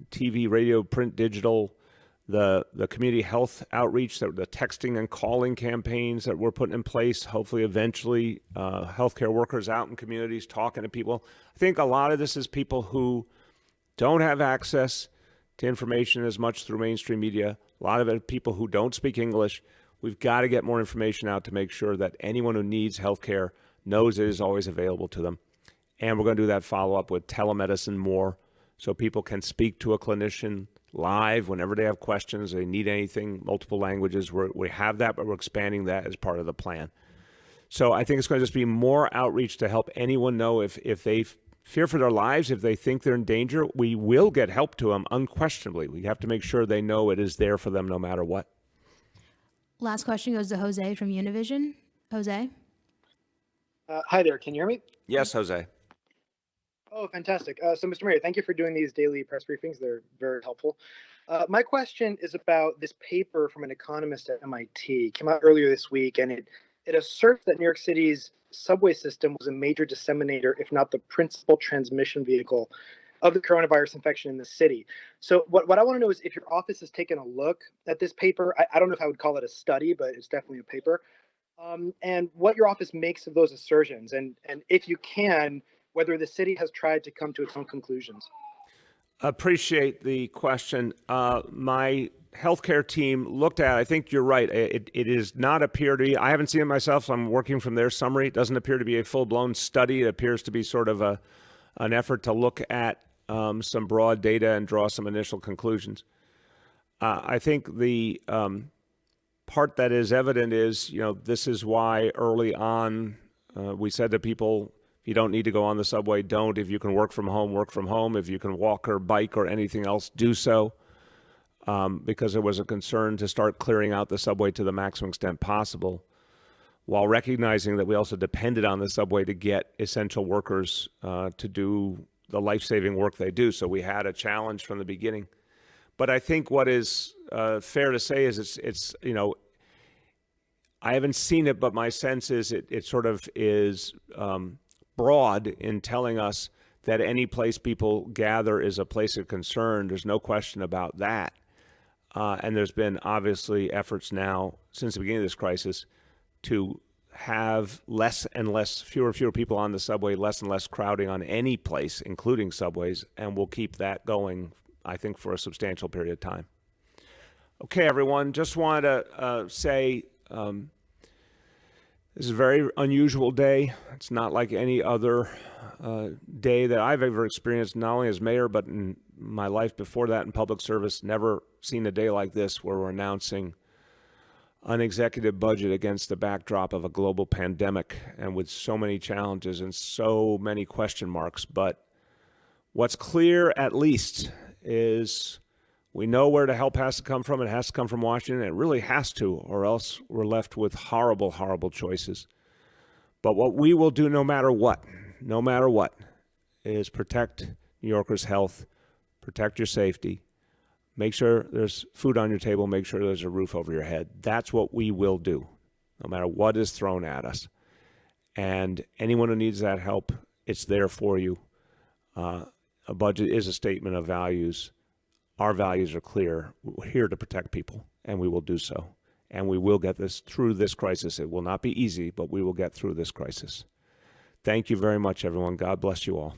Speaker 1: TV, radio, print, digital, the community health outreach, the texting and calling campaigns that we're putting in place, hopefully eventually healthcare workers out in communities talking to people. I think a lot of this is people who don't have access to information as much through mainstream media. A lot of it people who don't speak English. We've got to get more information out to make sure that anyone who needs healthcare knows it is always available to them. And we're going to do that follow-up with telemedicine more, so people can speak to a clinician live whenever they have questions, they need anything, multiple languages. We have that, but we're expanding that as part of the plan. So I think it's going to just be more outreach to help anyone know if they fear for their lives, if they think they're in danger, we will get help to them unquestionably. We have to make sure they know it is there for them no matter what.
Speaker 2: Last question goes to Jose from Univision. Jose?
Speaker 21: Hi there. Can you hear me?
Speaker 1: Yes, Jose.
Speaker 21: Oh, fantastic. So, Mr. Mayor, thank you for doing these daily press briefings. They're very helpful. My question is about this paper from an economist at MIT. It came out earlier this week, and it asserts that New York City's subway system was a major disseminator, if not the principal transmission vehicle of the coronavirus infection in the city. So what I want to know is if your office has taken a look at this paper. I don't know if I would call it a study, but it's definitely a paper. And what your office makes of those assertions. And if you can, whether the city has tried to come to its own conclusions.
Speaker 1: Appreciate the question. My healthcare team looked at, I think you're right. It does not appear to be, I haven't seen it myself, so I'm working from their summary. It doesn't appear to be a full-blown study. It appears to be sort of an effort to look at some broad data and draw some initial conclusions. I think the part that is evident is, this is why early on we said to people, if you don't need to go on the subway, don't. If you can work from home, work from home. If you can walk or bike or anything else, do so. Because there was a concern to start clearing out the subway to the maximum extent possible, while recognizing that we also depended on the subway to get essential workers to do the life-saving work they do. So we had a challenge from the beginning. But I think what is fair to say is it's I haven't seen it, but my sense is it sort of is broad in telling us that any place people gather is a place of concern. There's no question about that. And there's been obviously efforts now since the beginning of this crisis to have fewer and fewer people on the subway, less and less crowding on any place, including subways, and we'll keep that going, I think, for a substantial period of time. Okay, everyone, just wanted to say this is a very unusual day. It's not like any other day that I've ever experienced, not only as mayor, but in my life before that in public service. Never seen a day like this where we're announcing an executive budget against the backdrop of a global pandemic and with so many challenges and so many question marks. But what's clear, at least, is we know where the help has to come from. It has to come from Washington. It really has to, or else we're left with horrible, horrible choices. But what we will do no matter what, is protect New Yorkers' health, protect your safety, make sure there's food on your table, make sure there's a roof over your head. That's what we will do, no matter what is thrown at us. And anyone who needs that help, it's there for you. A budget is a statement of values. Our values are clear. We're here to protect people, and we will do so. And we will get this through this crisis. It will not be easy, but we will get through this crisis. Thank you very much, everyone. God bless you all.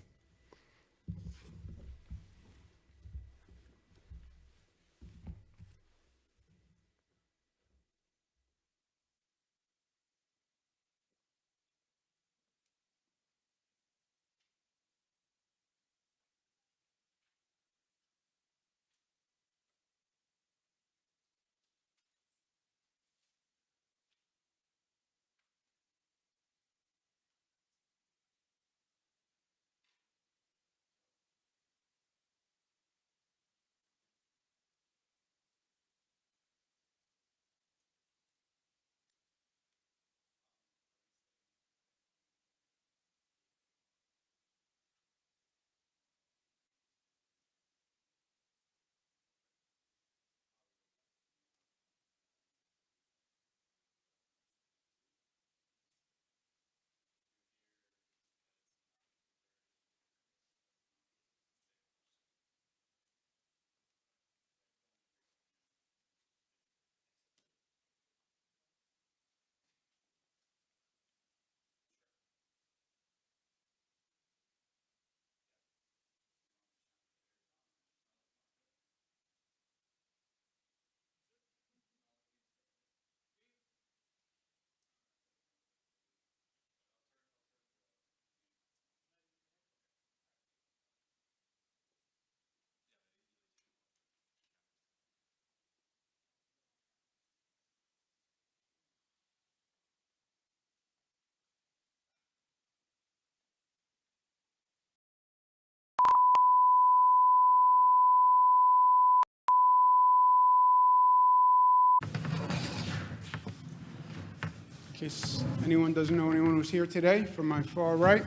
Speaker 3: In case anyone doesn't know anyone who's here today, from my far right,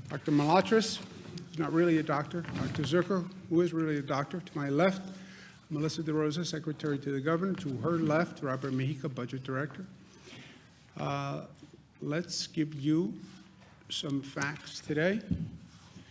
Speaker 3: Dr. Malatras, who's not really a doctor, Dr. Zucker, who is really a doctor. To my left, Melissa DeRosa, Secretary to the Governor. To her left, Robert Mejica, Budget Director. Let's give you some facts today.